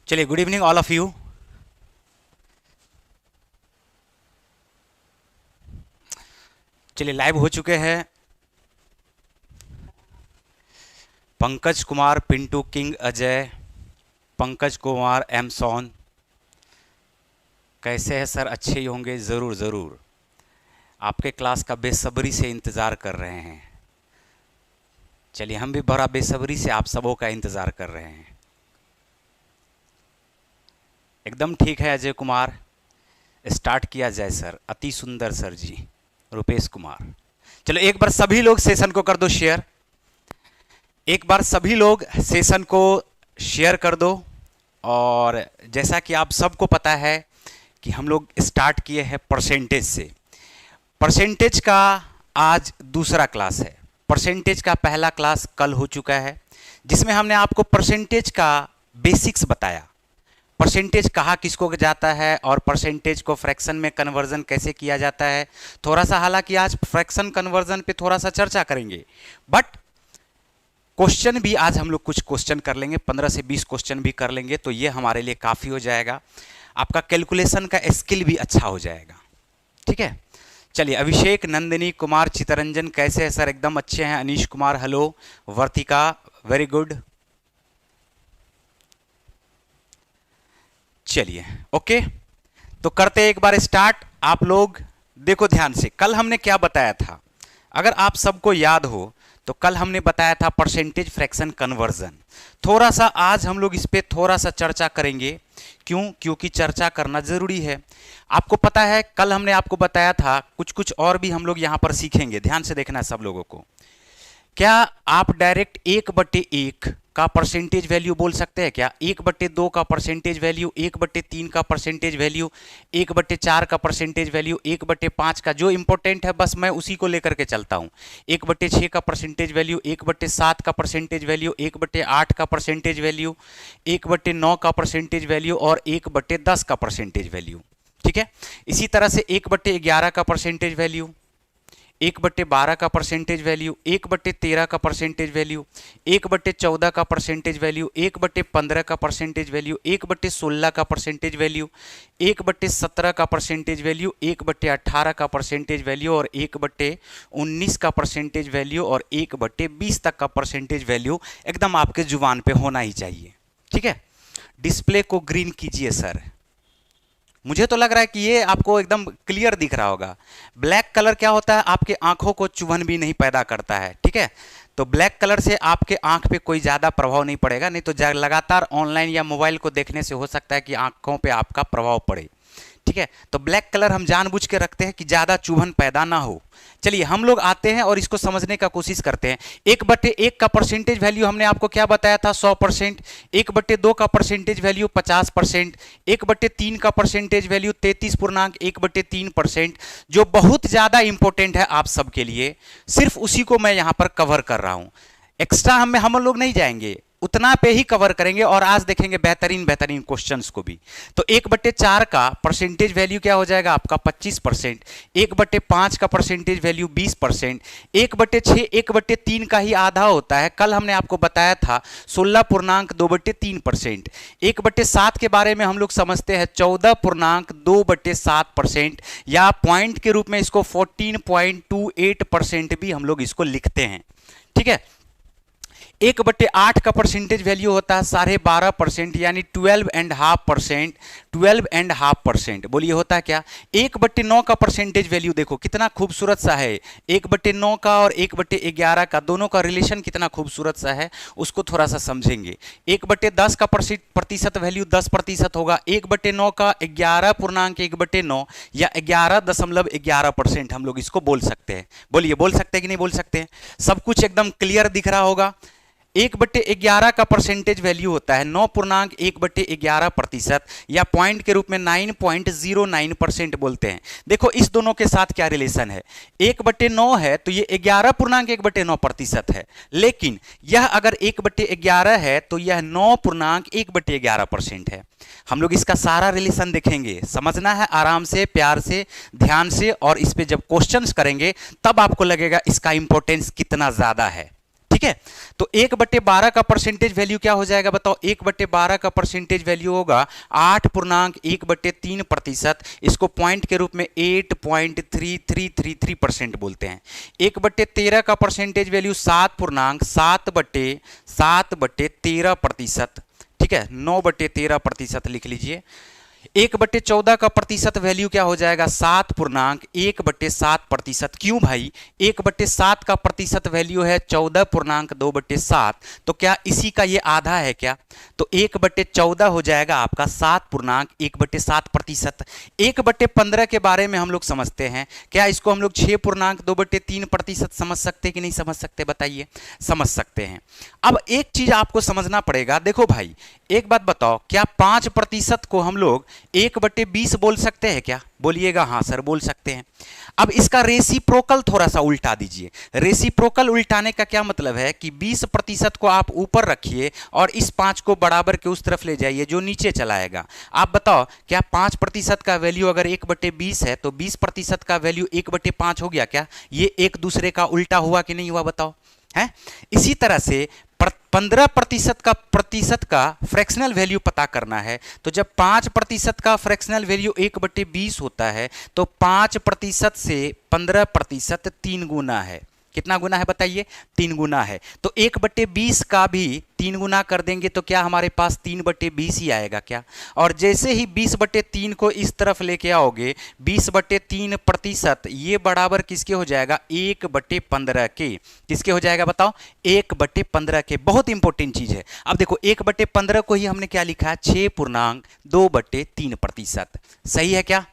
चलिए, good evening all of you. चलिए, live हो चुके हैं पंकज कुमार, पिंटू किंग, अजय, पंकज कुमार, एम सोन। कैसे हैं सर? अच्छे ही होंगे। ज़रूर ज़रूर, आपके क्लास का बेसब्री से इंतज़ार कर रहे हैं। चलिए, हम भी बड़ा बेसब्री से आप सबों का इंतज़ार कर रहे हैं। एकदम ठीक है अजय कुमार, स्टार्ट किया जाए सर। अति सुंदर सर जी। रुपेश कुमार, चलो एक बार सभी लोग सेशन को कर दो शेयर। एक बार सभी लोग सेशन को शेयर कर दो। और जैसा कि आप सबको पता है कि हम लोग स्टार्ट किए हैं परसेंटेज से। परसेंटेज का आज दूसरा क्लास है। परसेंटेज का पहला क्लास कल हो चुका है, जिसमें हमने आपको परसेंटेज का बेसिक्स बताया। परसेंटेज कहा किसको जाता है और परसेंटेज को फ्रैक्शन में कन्वर्जन कैसे किया जाता है। थोड़ा सा, हालांकि आज फ्रैक्शन कन्वर्जन पे थोड़ा सा चर्चा करेंगे, बट क्वेश्चन भी आज हम लोग कुछ क्वेश्चन कर लेंगे। 15 से 20 क्वेश्चन भी कर लेंगे, तो ये हमारे लिए काफ़ी हो जाएगा। आपका कैलकुलेशन का स्किल भी अच्छा हो जाएगा। ठीक है, चलिए। अभिषेक, नंदिनी, कुमार, चितरंजन कैसे हैं सर? एकदम अच्छे हैं। अनीश कुमार हेलो। वर्तिका वेरी गुड। चलिए ओके, तो करते एक बार स्टार्ट। आप लोग देखो ध्यान से, कल हमने क्या बताया था। अगर आप सबको याद हो तो कल हमने बताया था परसेंटेज फ्रैक्शन कन्वर्जन। थोड़ा सा आज हम लोग इस पे थोड़ा सा चर्चा करेंगे। क्यों? क्योंकि चर्चा करना जरूरी है। आपको पता है कल हमने आपको बताया था कुछ कुछ और भी हम लोग यहां पर सीखेंगे। ध्यान से देखना है सब लोगों को। क्या आप डायरेक्ट 1/1 का परसेंटेज वैल्यू बोल सकते हैं क्या? 1/2 का परसेंटेज वैल्यू, 1/3 का परसेंटेज वैल्यू, 1/4 का परसेंटेज वैल्यू, 1/5 का। जो इंपॉर्टेंट है बस मैं उसी को लेकर के चलता हूं। 1/6 का परसेंटेज वैल्यू, 1/7 का परसेंटेज वैल्यू, 1/8 का परसेंटेज वैल्यू, 1/9 का परसेंटेज वैल्यू और 1/10 का परसेंटेज वैल्यू। ठीक है, इसी तरह से 1/11 का परसेंटेज वैल्यू, 1/12 का परसेंटेज वैल्यू, 1/13 का परसेंटेज वैल्यू, 1/14 का परसेंटेज वैल्यू, 1/15 का परसेंटेज वैल्यू, 1/16 का परसेंटेज वैल्यू, 1/17 का परसेंटेज वैल्यू, 1/18 का परसेंटेज वैल्यू और 1/19 का परसेंटेज वैल्यू और 1/20 तक का परसेंटेज वैल्यू एकदम आपके जुबान पे होना ही चाहिए। ठीक है, डिस्प्ले को ग्रीन कीजिए सर। मुझे तो लग रहा है कि ये आपको एकदम क्लियर दिख रहा होगा। ब्लैक कलर क्या होता है? आपके आंखों को चुभन भी नहीं पैदा करता है। ठीक है, तो ब्लैक कलर से आपके आंख पे कोई ज़्यादा प्रभाव नहीं पड़ेगा। नहीं तो लगातार ऑनलाइन या मोबाइल को देखने से हो सकता है कि आंखों पे आपका प्रभाव पड़े। ठीक है, तो ब्लैक कलर हम जानबूझ के रखते हैं कि ज़्यादा चुभन पैदा ना हो। चलिए हम लोग आते हैं और इसको समझने का कोशिश करते हैं। 1/1 का परसेंटेज वैल्यू हमने आपको क्या बताया था? 100%। 1/2 का परसेंटेज वैल्यू 50%। 1/3 का परसेंटेज वैल्यू 33.1/3%। जो बहुत ज़्यादा इंपॉर्टेंट है आप सबके लिए, सिर्फ उसी को मैं यहाँ पर कवर कर रहा हूँ। एक्स्ट्रा हम लोग नहीं जाएंगे, उतना पे ही कवर करेंगे और आज देखेंगे बेहतरीन बेहतरीन क्वेश्चंस को भी। तो 1/4 का परसेंटेज वैल्यू क्या हो जाएगा आपका? 25%। 1/5 का परसेंटेज वैल्यू 20%। 1/6 1/3 का ही आधा होता है। कल हमने आपको बताया था 16.2/3%। 1/7 के बारे में हम लोग समझते हैं 14.2/7%, या पॉइंट के रूप में इसको 14.28% भी हम लोग इसको लिखते हैं। ठीक है, 1/8 का परसेंटेज वैल्यू होता है 12.5%, यानी 12.5%। 12.5% बोलिए होता है क्या? 1/9 का परसेंटेज वैल्यू देखो कितना खूबसूरत सा है। 1/9 का और 1/11 का दोनों का रिलेशन कितना खूबसूरत सा है, उसको थोड़ा सा समझेंगे। 1/10 का प्रतिशत वैल्यू 10% होगा। 1/9 का 11.1/9 या 11.11% हम लोग इसको बोल सकते हैं। बोलिए, बोल सकते हैं कि नहीं बोल सकते हैं? सब कुछ एकदम क्लियर दिख रहा होगा। 1/11 का परसेंटेज वैल्यू होता है 9.1/11%, या पॉइंट के रूप में 9.09% बोलते हैं। देखो इस दोनों के साथ क्या रिलेशन है? 1/9 है तो ये 11.1/9% है, लेकिन यह अगर 1/11 है तो यह 9.1/11% है। हम लोग इसका सारा रिलेशन देखेंगे। समझना है आराम से, प्यार से, ध्यान से, और इस पे जब क्वेश्चंस करेंगे तब आपको लगेगा इसका इंपॉर्टेंस कितना ज्यादा है। ठीक है। तो 1/12 का परसेंटेज वैल्यू क्या हो जाएगा बताओ? 1/12 का परसेंटेज वैल्यू होगा 8.1/3%। इसको पॉइंट के रूप में 8.3333% बोलते हैं। 1/13 का परसेंटेज वैल्यू 7.7/13%। ठीक है, 9/13% लिख लीजिए। 1/14 का प्रतिशत वैल्यू क्या हो जाएगा? 7.1/7%। क्यों भाई? 1/7 का प्रतिशत वैल्यू है 14.2/7, तो क्या इसी का ये आधा है क्या? तो 1/14 हो जाएगा आपका 7.1/7%। 1/15 के बारे में हम लोग समझते हैं, क्या इसको हम लोग 6.2/3% समझ सकते कि नहीं समझ सकते? बताइए। समझ सकते हैं। अब एक चीज आपको समझना पड़ेगा, देखो भाई एक बात बताओ, क्या 5% को हम लोग 1/20 बोल सकते हैं क्या? बोलिएगा हाँ सर बोल सकते हैं। अब इसका रेसिप्रोकल थोड़ा सा उल्टा दीजिए। रेसिप्रोकल उल्टाने का क्या मतलब है कि 20% को आप ऊपर रखिए और इस 5 को बराबर के उस तरफ ले जाइए जो नीचे चलाएगा। आप बताओ क्या 5% का वैल्यू अगर 1/20 है तो 20% का वैल्यू 1/5 हो गया क्या? ये एक दूसरे का उल्टा हुआ कि नहीं हुआ बताओ? है। इसी तरह से 15% का फ्रैक्शनल वैल्यू पता करना है, तो जब 5% का फ्रैक्शनल वैल्यू 1/20 होता है तो 5% से 15% 3 गुना है। कितना गुना है बताइए? 3 गुना है। तो 1/20 का भी 3 गुना कर देंगे तो क्या हमारे पास 3/20 ही आएगा क्या? और जैसे ही 20/3 को इस तरफ लेके आओगे, 20/3% ये बराबर किसके हो जाएगा? 1/15 के। किसके हो जाएगा बताओ? 1/15 के। बहुत इंपॉर्टेंट चीज है। अब देखो 1/15 को ही हमने क्या लिखा है? 6.2/3%। सही है क्या?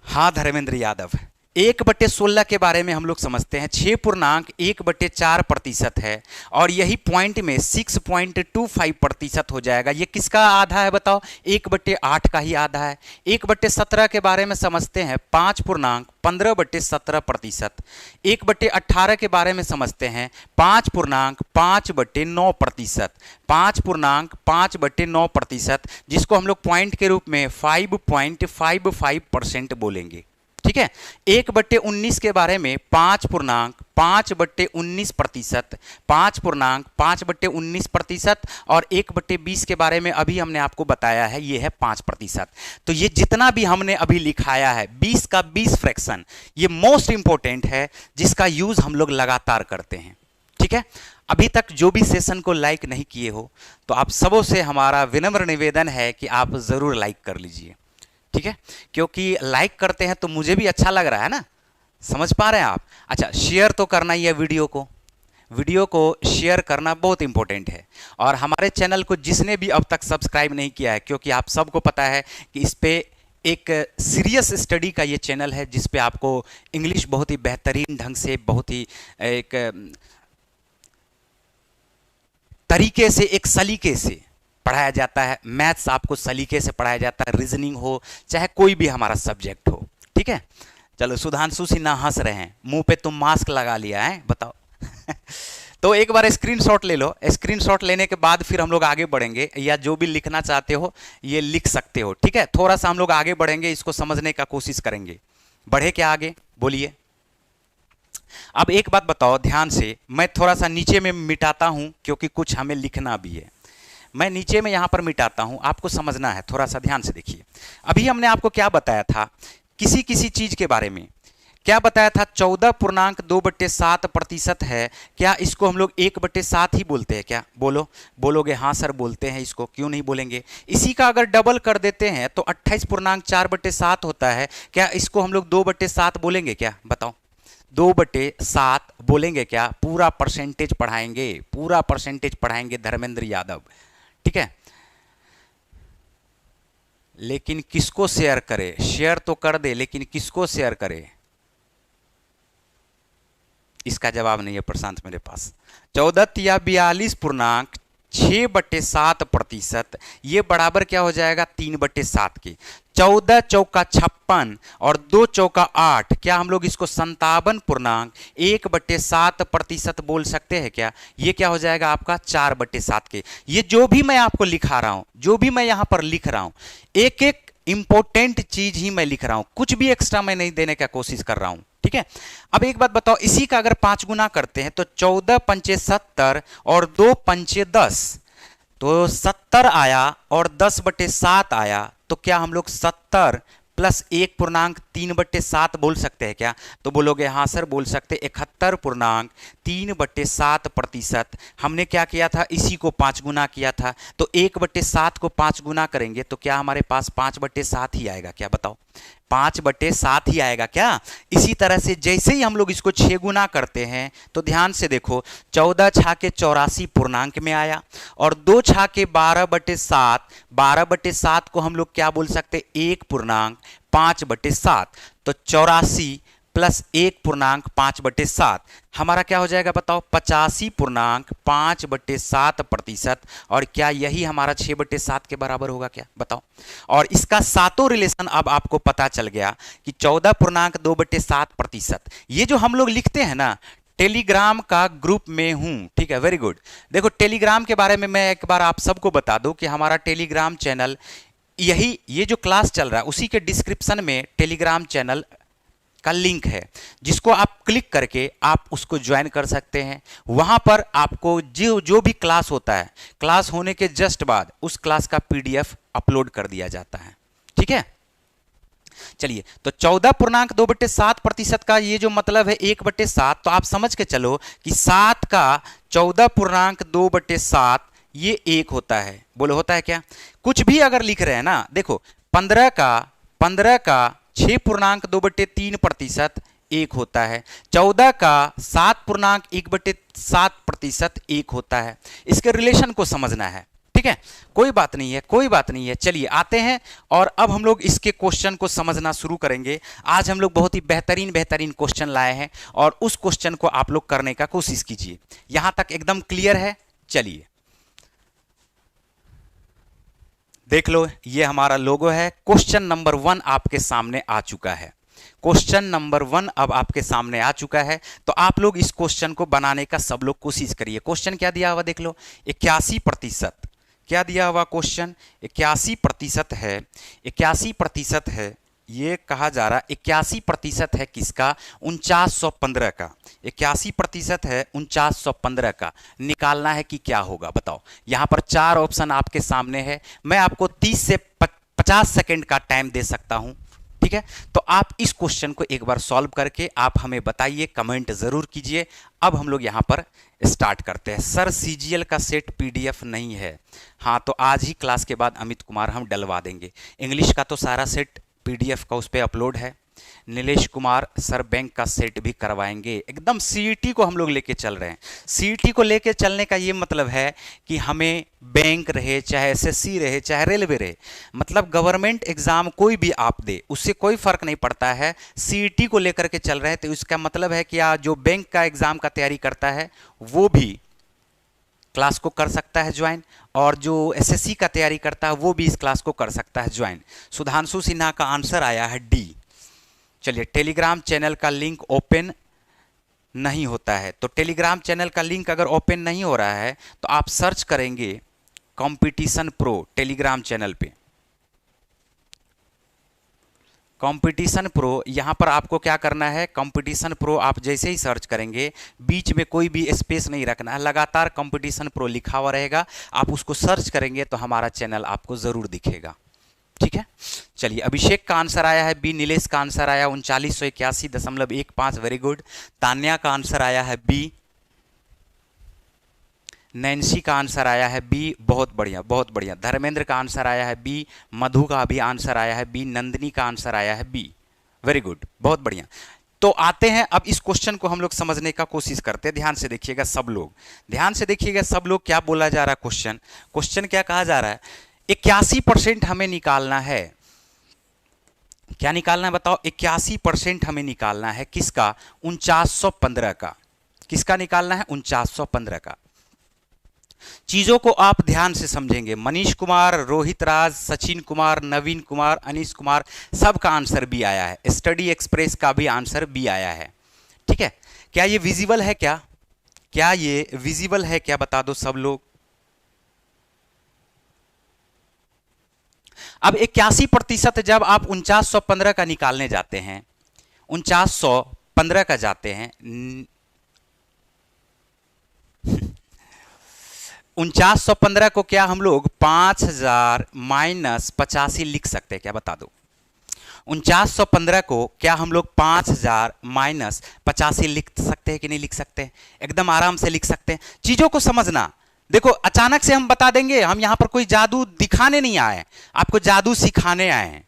हाँ धर्मेंद्र यादव। 1/16 के बारे में हम लोग समझते हैं। 6.1/4% है और यही पॉइंट में 6.25% हो जाएगा। ये किसका आधा है बताओ? 1/8 का ही आधा है। 1/17 के बारे में समझते हैं। 5.15/17%। 1/18 के बारे में समझते हैं। 5.5/9%। 5.5/9%, जिसको हम लोग पॉइंट के रूप में 5.55% बोलेंगे। ठीक है। 1/19 के बारे में 5.5/19%। 5.5/19% और 1/20 के बारे में अभी हमने आपको बताया है, ये है 5%। तो ये जितना भी हमने अभी लिखाया है 20 का 20 फ्रैक्शन, ये मोस्ट इंपॉर्टेंट है जिसका यूज हम लोग लगातार करते हैं। ठीक है। अभी तक जो भी सेशन को लाइक नहीं किए हो तो आप सबों से हमारा विनम्र निवेदन है कि आप जरूर लाइक कर लीजिए। ठीक है, क्योंकि लाइक करते हैं तो मुझे भी अच्छा लग रहा है ना। समझ पा रहे हैं आप? अच्छा, शेयर तो करना ही है वीडियो को शेयर करना बहुत इंपॉर्टेंट है। और हमारे चैनल को जिसने भी अब तक सब्सक्राइब नहीं किया है, क्योंकि आप सबको पता है कि इस पे एक सीरियस स्टडी का ये चैनल है जिस पे आपको इंग्लिश बहुत ही बेहतरीन ढंग से, बहुत ही एक तरीके से, एक सलीके से पढ़ाया जाता है। मैथ्स आपको सलीके से पढ़ाया जाता है, रीजनिंग हो चाहे कोई भी हमारा सब्जेक्ट हो। ठीक है। चलो सुधांशु सिन्हा हंस रहे हैं, मुंह पे तुम मास्क लगा लिया है, बताओ। तो एक बार स्क्रीनशॉट ले लो। स्क्रीनशॉट लेने के बाद फिर हम लोग आगे बढ़ेंगे, या जो भी लिखना चाहते हो ये लिख सकते हो। ठीक है। थोड़ा सा हम लोग आगे बढ़ेंगे, इसको समझने का कोशिश करेंगे। बढ़े क्या आगे? बोलिए। अब एक बात बताओ ध्यान से, मैं थोड़ा सा नीचे में मिटाता हूं क्योंकि कुछ हमें लिखना भी है। मैं नीचे में यहां पर मिटाता हूं, आपको समझना है, थोड़ा सा ध्यान से देखिए। अभी हमने आपको क्या बताया था? किसी चीज के बारे में क्या बताया था? 14.2/7% है। क्या इसको हम लोग 1/7 ही बोलते हैं क्या? बोलोगे हाँ सर बोलते हैं। इसको क्यों नहीं बोलेंगे? इसी का अगर डबल कर देते हैं तो 28.4/7 होता है। क्या इसको हम लोग 2/7 बोलेंगे क्या? बताओ। 2/7 बोलेंगे क्या? पूरा परसेंटेज पढ़ाएंगे धर्मेंद्र यादव। ठीक है। लेकिन किसको शेयर करे? शेयर तो कर दे, लेकिन किसको शेयर करे? इसका जवाब नहीं है प्रशांत मेरे पास। 14 या 42.6/7%, ये बराबर क्या हो जाएगा? 3/7 के। 14 चौका 56 और 2 चौका 8, क्या हम लोग इसको 57.1/7% बोल सकते हैं क्या? ये क्या हो जाएगा आपका? 4/7 के। ये जो भी मैं आपको लिखा रहा हूं, जो भी मैं यहां पर लिख रहा हूं, एक एक इंपॉर्टेंट चीज ही मैं लिख रहा हूं, कुछ भी एक्स्ट्रा मैं नहीं देने का कोशिश कर रहा हूं, ठीक है। अब एक बात बताओ, इसी का अगर 5 गुना करते हैं तो 14 पंचे 70 और 2 पंचे 10, तो 70 आया और 10/7 आया, तो क्या हम लोग 70 प्लस 1.3/7 बोल सकते हैं क्या? तो बोलोगे हाँ सर बोल सकते, 71.3/7%। हमने क्या किया था, इसी को 5 गुना किया था, तो 1/7 को 5 गुना करेंगे तो क्या हमारे पास 5/7 ही आएगा क्या? बताओ, 5/7 ही आएगा क्या? इसी तरह से जैसे ही हम लोग इसको 6 गुना करते हैं तो ध्यान से देखो, 14 छाके 84 पूर्णांक में आया और 2 छाके 12/7, 12/7 को हम लोग क्या बोल सकते, 1.5/7, तो 84 प्लस 1.5/7 हमारा क्या हो जाएगा बताओ, 85.5/7%। और क्या यही हमारा 6/7 के बराबर होगा क्या? बताओ। और इसका सातों रिलेशन अब आपको पता चल गया कि 14.2/7%। ये जो हम लोग लिखते हैं ना, टेलीग्राम का ग्रुप में हूं, ठीक है, वेरी गुड। देखो टेलीग्राम के बारे में मैं एक बार आप सबको बता दूं कि हमारा टेलीग्राम चैनल, यही ये जो क्लास चल रहा है उसी के डिस्क्रिप्शन में टेलीग्राम चैनल का लिंक है, जिसको आप क्लिक करके आप उसको ज्वाइन कर सकते हैं। वहां पर आपको जो भी क्लास होता है, क्लास होने के जस्ट बाद उस क्लास का पीडीएफ अपलोड कर दिया जाता है, ठीक है। चलिए, तो 14.2/7% का ये जो मतलब है 1/7, तो आप समझ के चलो कि 7 का 14.2/7 ये 1 होता है। बोलो होता है क्या? कुछ भी अगर लिख रहे हैं ना, देखो 15 का 6.2/3% 1 होता है, 14 का 7.1/7% 1 होता है। इसके रिलेशन को समझना है, ठीक है, कोई बात नहीं है, कोई बात नहीं है। चलिए आते हैं और अब हम लोग इसके क्वेश्चन को समझना शुरू करेंगे। आज हम लोग बहुत ही बेहतरीन क्वेश्चन लाए हैं और उस क्वेश्चन को आप लोग करने का कोशिश कीजिए। यहां तक एकदम क्लियर है? चलिए देख लो, ये हमारा लोगो है। क्वेश्चन नंबर 1 आपके सामने आ चुका है। क्वेश्चन नंबर 1 अब आपके सामने आ चुका है, तो आप लोग इस क्वेश्चन को बनाने का सब लोग कोशिश करिए। क्वेश्चन क्या दिया हुआ देख लो, 81%। क्या दिया हुआ क्वेश्चन? 81% है। 81% है, ये कहा जा रहा 81% है किसका? 4915 का। 81% है 4915 का। निकालना है कि क्या होगा बताओ। यहां पर 4 ऑप्शन आपके सामने है, मैं आपको 30 से 50 सेकेंड का टाइम दे सकता हूं, ठीक है। तो आप इस क्वेश्चन को एक बार सॉल्व करके आप हमें बताइए, कमेंट जरूर कीजिए। अब हम लोग यहां पर स्टार्ट करते हैं। सर सीजीएल का सेट पीडीएफ नहीं है। हाँ, तो आज ही क्लास के बाद अमित कुमार हम डलवा देंगे। इंग्लिश का तो सारा सेट पीडीएफ का उस पर अपलोड है। नीलेश कुमार सर बैंक का सेट भी करवाएंगे। एकदम सीईटी को हम लोग लेके चल रहे हैं। सीईटी को लेके चलने का ये मतलब है कि हमें बैंक रहे, चाहे एसएससी रहे, चाहे रेलवे रहे, मतलब गवर्नमेंट एग्जाम कोई भी आप दे, उससे कोई फर्क नहीं पड़ता है। सीईटी को लेकर के चल रहे हैं, तो इसका मतलब है कि जो बैंक का एग्जाम का तैयारी करता है वो भी क्लास को कर सकता है ज्वाइन, और जो एसएससी का तैयारी करता है वो भी इस क्लास को कर सकता है ज्वाइन। सुधांशु सिन्हा का आंसर आया है डी। चलिए, टेलीग्राम चैनल का लिंक ओपन नहीं होता है, तो टेलीग्राम चैनल का लिंक अगर ओपन नहीं हो रहा है तो आप सर्च करेंगे कंपटीशन प्रो टेलीग्राम चैनल पे। कंपटीशन प्रो, यहाँ पर आपको क्या करना है, कंपटीशन प्रो आप जैसे ही सर्च करेंगे, बीच में कोई भी स्पेस नहीं रखना है, लगातार कंपटीशन प्रो लिखा हुआ रहेगा। आप उसको सर्च करेंगे तो हमारा चैनल आपको ज़रूर दिखेगा, ठीक है। चलिए, अभिषेक का आंसर आया है बी। नीलेश का आंसर आया 3981.15, वेरी गुड। तान्या का आंसर आया है बी। नैन्सी का आंसर आया है बी, बहुत बढ़िया बहुत बढ़िया। धर्मेंद्र का आंसर आया है बी। मधु का भी आंसर आया है बी। नंदिनी का आंसर आया है बी, वेरी गुड, बहुत बढ़िया। तो आते हैं अब इस क्वेश्चन को हम लोग समझने का कोशिश करते हैं। ध्यान से देखिएगा सब लोग, ध्यान से देखिएगा सब लोग, क्या बोला जा रहा है क्वेश्चन क्या कहा जा रहा है, 81% हमें निकालना है। क्या निकालना है बताओ? 81% हमें निकालना है किसका? 4915 का। किसका निकालना है? 4915 का। चीजों को आप ध्यान से समझेंगे। मनीष कुमार, रोहित राज, सचिन कुमार, नवीन कुमार, अनीश कुमार, सबका आंसर बी आया है। स्टडी एक्सप्रेस का भी आंसर बी आया है, ठीक है। क्या ये विजिबल है? क्या ये विजिबल है? क्या बता दो सब लोग। अब 81% जब आप 4915 का निकालने जाते हैं, 4915 का जाते हैं, 4915 को क्या हम लोग 5000 माइनस 85 लिख सकते हैं क्या, बता दो। 4915 को क्या हम लोग 5000 माइनस 85 लिख सकते हैं कि नहीं लिख सकते हैं? एकदम आराम से लिख सकते हैं। चीजों को समझना, देखो अचानक से हम बता देंगे, हम यहां पर कोई जादू दिखाने नहीं आए, आपको जादू सिखाने आए हैं।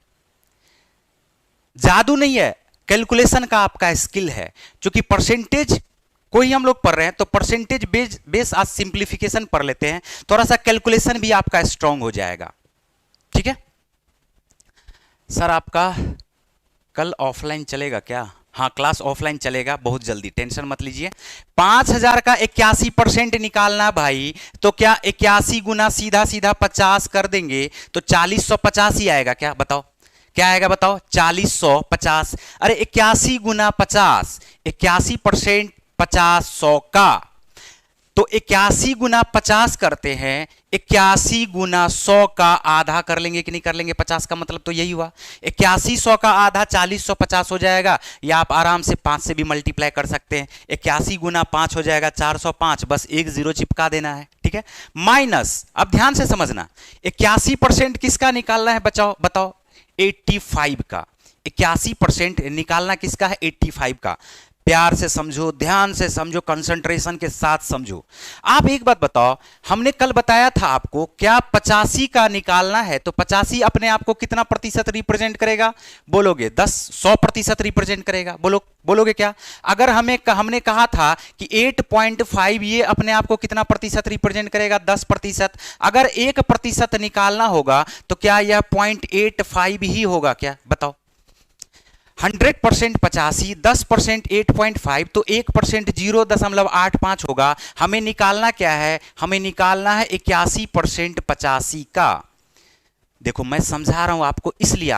जादू नहीं है, कैलकुलेशन का आपका स्किल है। क्योंकि परसेंटेज कोई हम लोग पढ़ रहे हैं तो परसेंटेज बेस आज सिंप्लीफिकेशन पढ़ लेते हैं, थोड़ा सा कैलकुलेशन भी आपका स्ट्रांग हो जाएगा। ठीक है सर, आपका कल ऑफलाइन चलेगा क्या? हाँ, क्लास ऑफलाइन चलेगा बहुत जल्दी, टेंशन मत लीजिए। 5000 का 81% निकालना भाई, तो क्या 81 गुना सीधा सीधा 50 कर देंगे तो 4050 ही आएगा क्या, बताओ क्या आएगा बताओ, 4050। अरे 81 गुना 50, 81% 50 100 का, तो 81 गुना 50 करते हैं, 81 गुना 100 का आधा कर लेंगे कि नहीं कर लेंगे, 50 का मतलब तो यही हुआ। 81 100 का आधा 4050 हो जाएगा, या आप आराम से 5 से भी मल्टीप्लाई कर सकते हैं। 81 गुना 5 हो जाएगा 405, बस एक जीरो चिपका देना है। ठीक है, माइनस, अब ध्यान से समझना, 81% किसका निकालना है बचाओ बताओ, 85 का। 81% निकालना किसका है, 85 का। प्यार से समझो, ध्यान से समझो, कंसंट्रेशन के साथ समझो। आप एक बात बताओ, हमने कल बताया था आपको, क्या 85 का निकालना है तो 85 अपने आप को कितना प्रतिशत रिप्रेजेंट करेगा, बोलोगे 100% रिप्रेजेंट करेगा, बोलोगे क्या? अगर हमने कहा था कि 8.5 ये अपने आप को कितना प्रतिशत रिप्रेजेंट करेगा, 10%। अगर 1% निकालना होगा तो क्या यह 0.85 ही होगा क्या, बताओ। 100% 85, 10% 8.5, तो 1% 0.85 होगा। हमें निकालना क्या है, हमें निकालना है 81% 85 का। देखो मैं समझा रहा हूं आपको इसलिए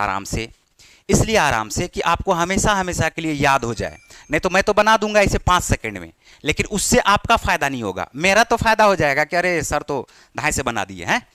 आराम से कि आपको हमेशा हमेशा के लिए याद हो जाए। नहीं तो मैं तो बना दूंगा इसे 5 सेकंड में, लेकिन उससे आपका फायदा नहीं होगा, मेरा तो फायदा हो जाएगा कि अरे सर तो ढाई से बना दिए हैं।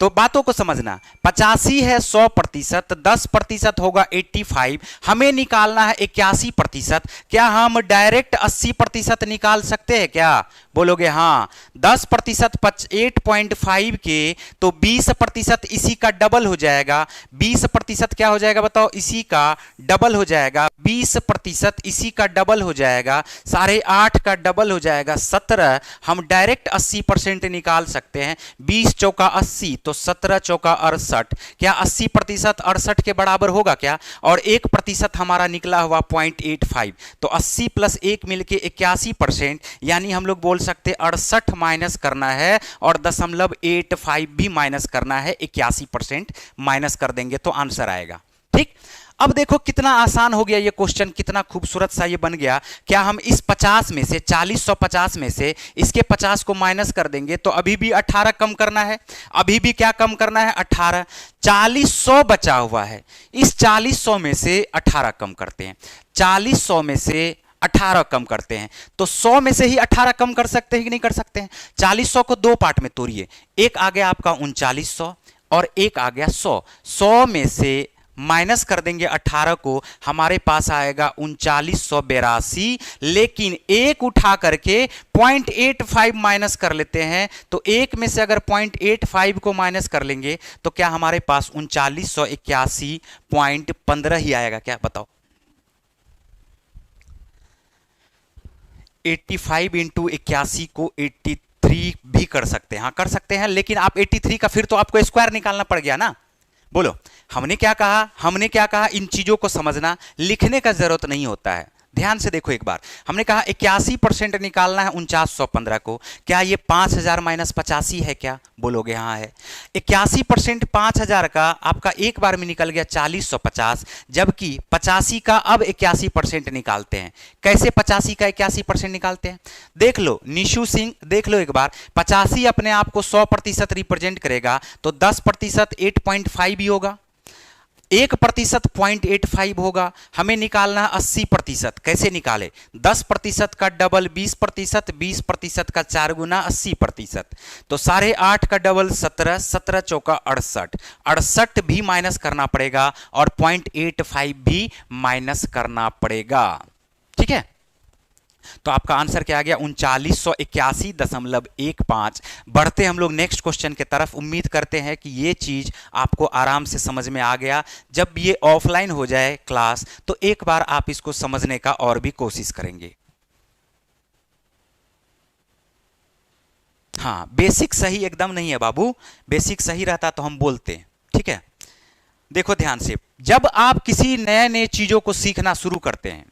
तो बातों को समझना, 85 है 100%, 10% होगा 85, हमें निकालना है 81%। क्या हम डायरेक्ट 80% निकाल सकते हैं क्या, बोलोगे हाँ। 10% 8.5 के, तो 20% इसी का डबल हो जाएगा। 20% क्या हो जाएगा बताओ, इसी का डबल हो जाएगा। 20% इसी का डबल हो जाएगा, 8.5 का डबल हो जाएगा 17। हम डायरेक्ट 80% निकाल सकते हैं। 20 चौका 80, तो 17 चौका 68। क्या 80% 68 के बराबर होगा क्या? और 1% हमारा निकला हुआ 0.85, तो 80 + 1 मिलके 81%, यानी हम लोग बोल सकते 68 माइनस करना है और 0.85 भी माइनस करना है, 81% माइनस कर देंगे तो आंसर आएगा। ठीक, अब देखो कितना आसान हो गया ये क्वेश्चन, कितना खूबसूरत सा ये बन गया। क्या हम इस 50 में से 4050 में से इसके 50 को माइनस कर देंगे तो अभी भी 18 कम करना है, अभी भी क्या कम करना है, 18। 4000 बचा हुआ है, इस 4000 में से 18 कम करते हैं, 4000 में से 18 कम करते हैं, तो 100 में से ही 18 कम कर सकते हैं कि नहीं कर सकते हैं? 4000 को दो पार्ट में तोड़िए, एक आ गया आपका 3900 और एक आ गया 100। 100 में से माइनस कर देंगे 18 को, हमारे पास आएगा 3982। लेकिन एक उठा करके 0.85 माइनस कर लेते हैं, तो एक में से अगर 0.85 को माइनस कर लेंगे तो क्या हमारे पास 3981.15 ही आएगा क्या, बताओ। 85 इंटू 81 को 83 भी कर सकते हैं, हाँ कर सकते हैं, लेकिन आप 83 का फिर तो आपको स्क्वायर निकालना पड़ गया ना। बोलो हमने क्या कहा, इन चीजों को समझना, लिखने का जरूरत नहीं होता है। ध्यान से देखो एक बार, हमने कहा 81% निकालना है 4915 को। क्या ये 5000 माइनस 85 है क्या, बोलोगे हाँ है। 81% 5000 का आपका एक बार में निकल गया 4050, जबकि 85 का अब 81% निकालते हैं। कैसे 85 का 81% निकालते हैं, देख लो निशु सिंह, देख लो एक बार। 85 अपने आप को 100% रिप्रेजेंट करेगा, तो 10% 8.5 भी होगा। 1% 0.85 होगा, हमें निकालना है 80%। कैसे निकाले? 10% का डबल 20%, 20% का 4 गुना 80%। तो 8.5 का डबल 17, 17 चौका 68, 68 भी माइनस करना पड़ेगा और 0.85 भी माइनस करना पड़ेगा। ठीक है, तो आपका आंसर क्या आ गया? 3981.15। बढ़ते हम लोग नेक्स्ट क्वेश्चन की तरफ। उम्मीद करते हैं कि ये चीज आपको आराम से समझ में आ गया। जब ये ऑफलाइन हो जाए क्लास तो एक बार आप इसको समझने का और भी कोशिश करेंगे। हाँ, बेसिक सही एकदम नहीं है बाबू, बेसिक सही रहता तो हम बोलते। ठीक है, देखो ध्यान से, जब आप किसी नए नए चीजों को सीखना शुरू करते हैं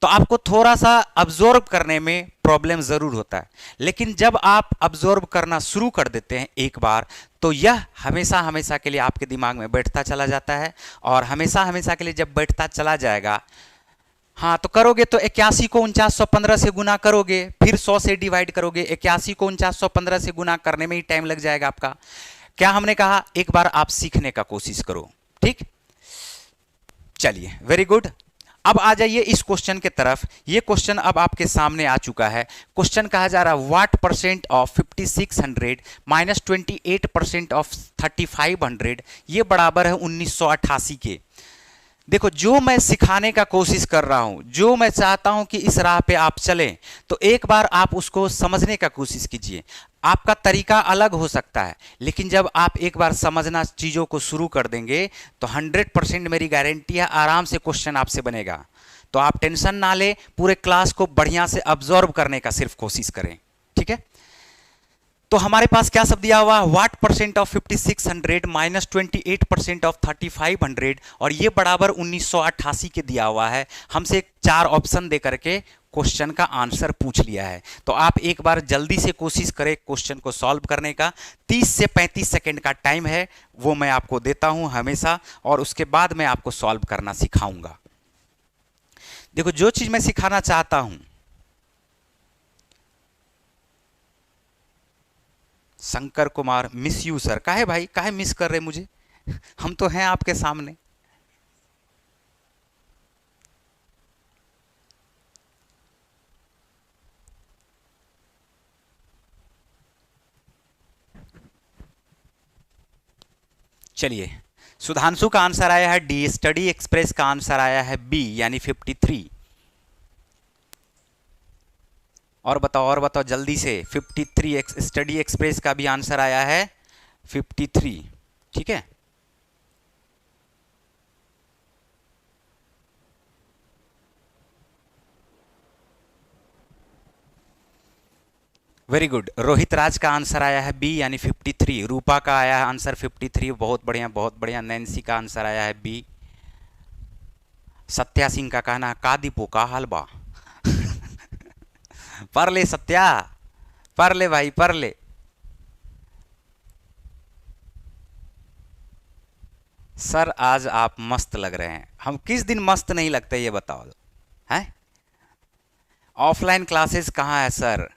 तो आपको थोड़ा सा अब्जॉर्ब करने में प्रॉब्लम जरूर होता है, लेकिन जब आप अब्जॉर्ब करना शुरू कर देते हैं एक बार, तो यह हमेशा हमेशा के लिए आपके दिमाग में बैठता चला जाता है। और हमेशा हमेशा के लिए जब बैठता चला जाएगा, हाँ, तो करोगे तो 81 को 4915 से गुना करोगे, फिर 100 से डिवाइड करोगे। 81 को 4915 से गुना करने में ही टाइम लग जाएगा आपका। क्या हमने कहा? एक बार आप सीखने का कोशिश करो। ठीक, चलिए, वेरी गुड। अब आ जाइए इस क्वेश्चन के तरफ। ये क्वेश्चन अब आपके सामने आ चुका है। क्वेश्चन कहा जा रहा है what percent of 5600 minus 28% of 3500 ये बराबर है 1988 के। देखो, जो मैं सिखाने का कोशिश कर रहा हूं, जो मैं चाहता हूं कि इस राह पे आप चलें, तो एक बार आप उसको समझने का कोशिश कीजिए। आपका तरीका अलग हो सकता है, लेकिन जब आप एक बार समझना चीज़ों को शुरू कर देंगे तो 100% मेरी गारंटी है आराम से क्वेश्चन आपसे बनेगा। तो आप टेंशन ना ले, पूरे क्लास को बढ़िया से अब्जॉर्ब करने का सिर्फ कोशिश करें। ठीक है, तो हमारे पास क्या सब दिया हुआ? What percent of 5600 minus 28% of 3500 और ये बराबर 1988 के दिया हुआ है। हमसे 4 ऑप्शन दे करके क्वेश्चन का आंसर पूछ लिया है। तो आप एक बार जल्दी से कोशिश करें क्वेश्चन को सॉल्व करने का। 30 से 35 सेकंड का टाइम है, वो मैं आपको देता हूं हमेशा, और उसके बाद मैं आपको सॉल्व करना सिखाऊंगा। देखो, जो चीज मैं सिखाना चाहता हूं, Shankar Kumar, miss you sir. काहे भाई, काहे मिस कर रहे मुझे? हम तो हैं आपके सामने। चलिए, सुधांशु का आंसर आया है डी, स्टडी एक्सप्रेस का आंसर आया है बी यानी 53। और बताओ जल्दी से। 53 स्टडी एक्सप्रेस का भी आंसर आया है 53। ठीक है, वेरी गुड। रोहित राज का आंसर आया है बी यानी 53। रूपा का आया है आंसर 53, बहुत बढ़िया बहुत बढ़िया। नैन्सी का आंसर आया है बी। सत्या सिंह का कहना है का दीपो का हलवा। पढ़ ले सत्या, पढ़ ले भाई, पढ़ ले। सर आज आप मस्त लग रहे हैं। हम किस दिन मस्त नहीं लगते ये बताओ हैं? ऑफलाइन क्लासेस कहाँ है सर?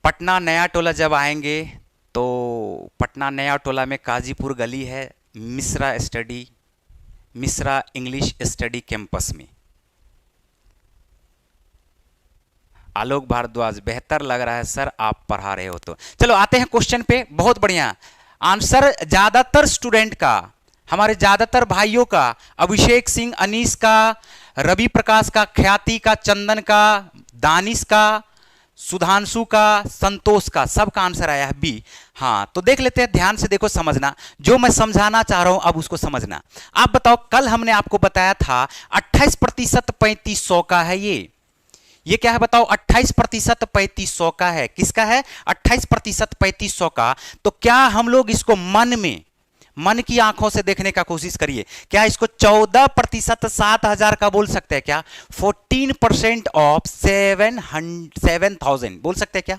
पटना नया टोला जब आएंगे तो पटना नया टोला में काजीपुर गली है, मिश्रा इंग्लिश स्टडी कैंपस में। आलोक भारद्वाज, बेहतर लग रहा है सर आप पढ़ा रहे हो तो। चलो आते हैं क्वेश्चन पे। बहुत बढ़िया आंसर ज्यादातर स्टूडेंट का, हमारे ज्यादातर भाइयों का, अभिषेक सिंह, अनीस का, रवि प्रकाश का, ख्याति का, चंदन का, दानिश का, सुधांशु का, संतोष का, सबका आंसर आया है बी। हाँ, तो देख लेते हैं, ध्यान से देखो, समझना जो मैं समझाना चाह रहा हूं अब उसको समझना। आप बताओ, कल हमने आपको बताया था 28% 3500 का है। ये क्या है बताओ? 28% 3500 का है। किसका है? 28% 3500 का। तो क्या हम लोग इसको मन की आंखों से देखने का कोशिश करिए। क्या इसको 14% 7000 का बोल सकते हैं क्या? 14% ऑफ 7000 बोल सकते हैं क्या?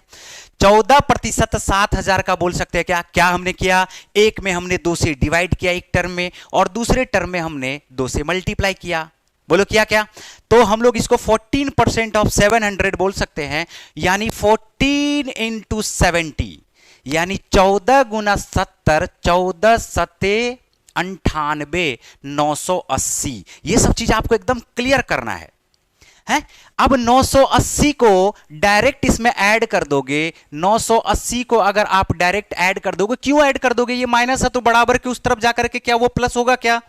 14% 7000 का बोल सकते हैं क्या? क्या हमने किया? एक में हमने 2 से डिवाइड किया एक टर्म में, और दूसरे टर्म में हमने 2 से मल्टीप्लाई किया। बोलो किया क्या? तो हम लोग इसको 14% ऑफ 700 बोल सकते हैं, यानी 14 × 70 यानी 14 × 70, 14 सत्ते 98,980। ये सब चीज आपको एकदम क्लियर करना है। अब 980 को डायरेक्ट इसमें ऐड कर दोगे। 980 को अगर आप डायरेक्ट ऐड कर दोगे, क्यों ऐड कर दोगे? ये माइनस है तो बराबर के उस तरफ जाकर के क्या वो प्लस होगा क्या?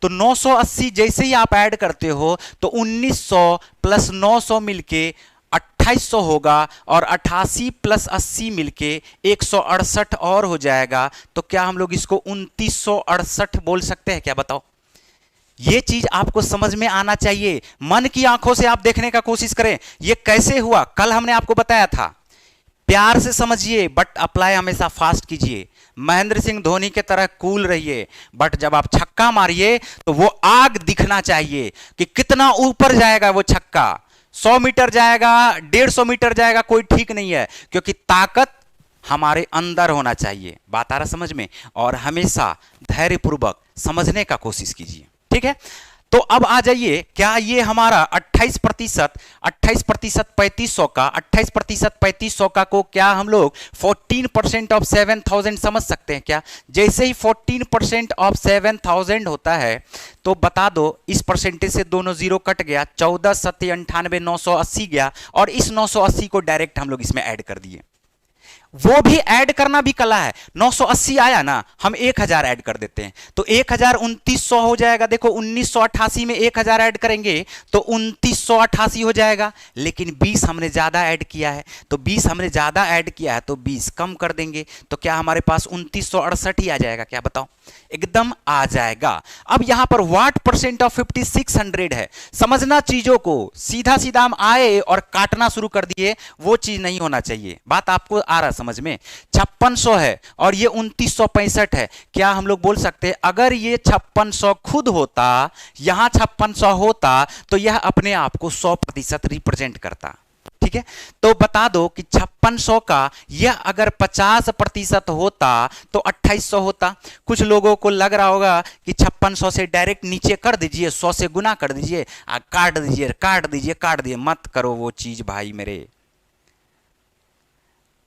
तो 980 जैसे ही आप ऐड करते हो तो 1900 प्लस 900 मिलके 2800 होगा, और 88 प्लस 80 मिलके 168 और हो जाएगा। तो क्या हम लोग इसको 2968 बोल सकते हैं क्या? बताओ। ये चीज आपको समझ में आना चाहिए। मन की आंखों से आप देखने का कोशिश करें ये कैसे हुआ। कल हमने आपको बताया था, प्यार से समझिए बट अप्लाई हमेशा फास्ट कीजिए। महेंद्र सिंह धोनी के तरह कूल रहिए, बट जब आप छक्का मारिए तो वो आग दिखना चाहिए कि कितना ऊपर जाएगा वो छक्का। 100 मीटर जाएगा, 150 मीटर जाएगा, कोई ठीक नहीं है, क्योंकि ताकत हमारे अंदर होना चाहिए। बात आ रहा समझ में? और हमेशा धैर्यपूर्वक समझने का कोशिश कीजिए, ठीक है। तो अब आ जाइए, क्या ये हमारा 28% 3500 का 28% 3500 का को क्या हम लोग 14% ऑफ 7000 समझ सकते हैं क्या? जैसे ही 14% ऑफ 7000 होता है तो बता दो, इस परसेंटेज से दोनों जीरो कट गया, 14 सत्य 98,980 गया, और इस 980 को डायरेक्ट हम लोग इसमें ऐड कर दिए। वो भी ऐड करना भी कला है। 980 आया ना, हम 1000 ऐड कर देते हैं तो 1000 2900 हो जाएगा। देखो 1988 में 1000 ऐड करेंगे तो 2988 हो जाएगा, लेकिन 20 हमने ज्यादा ऐड किया है, तो 20 हमने ज्यादा ऐड किया है तो 20 कम कर देंगे तो क्या हमारे पास 2968 ही आ जाएगा क्या? बताओ। एकदम आ जाएगा। अब यहां पर व्हाट परसेंट ऑफ 5600 है। समझना चीजों को, सीधा सीधा हम आए और काटना शुरू कर दिए, वो चीज नहीं होना चाहिए। बात आपको आ रहा समझ में? 5600 है और ये 2965 है। क्या हम लोग बोल सकते अगर ये 5600 खुद होता, यहां 5600 होता तो यह अपने आप को 100% रिप्रेजेंट करता, ठीक है। तो बता दो कि 5600 का यह अगर 50% होता तो 2800 होता। कुछ लोगों को लग रहा होगा कि 5600 से डायरेक्ट नीचे कर दीजिए, 100 से गुना कर दीजिए, काट दीजिए काट दीजिए काट दीजिए। मत करो वो चीज भाई मेरे।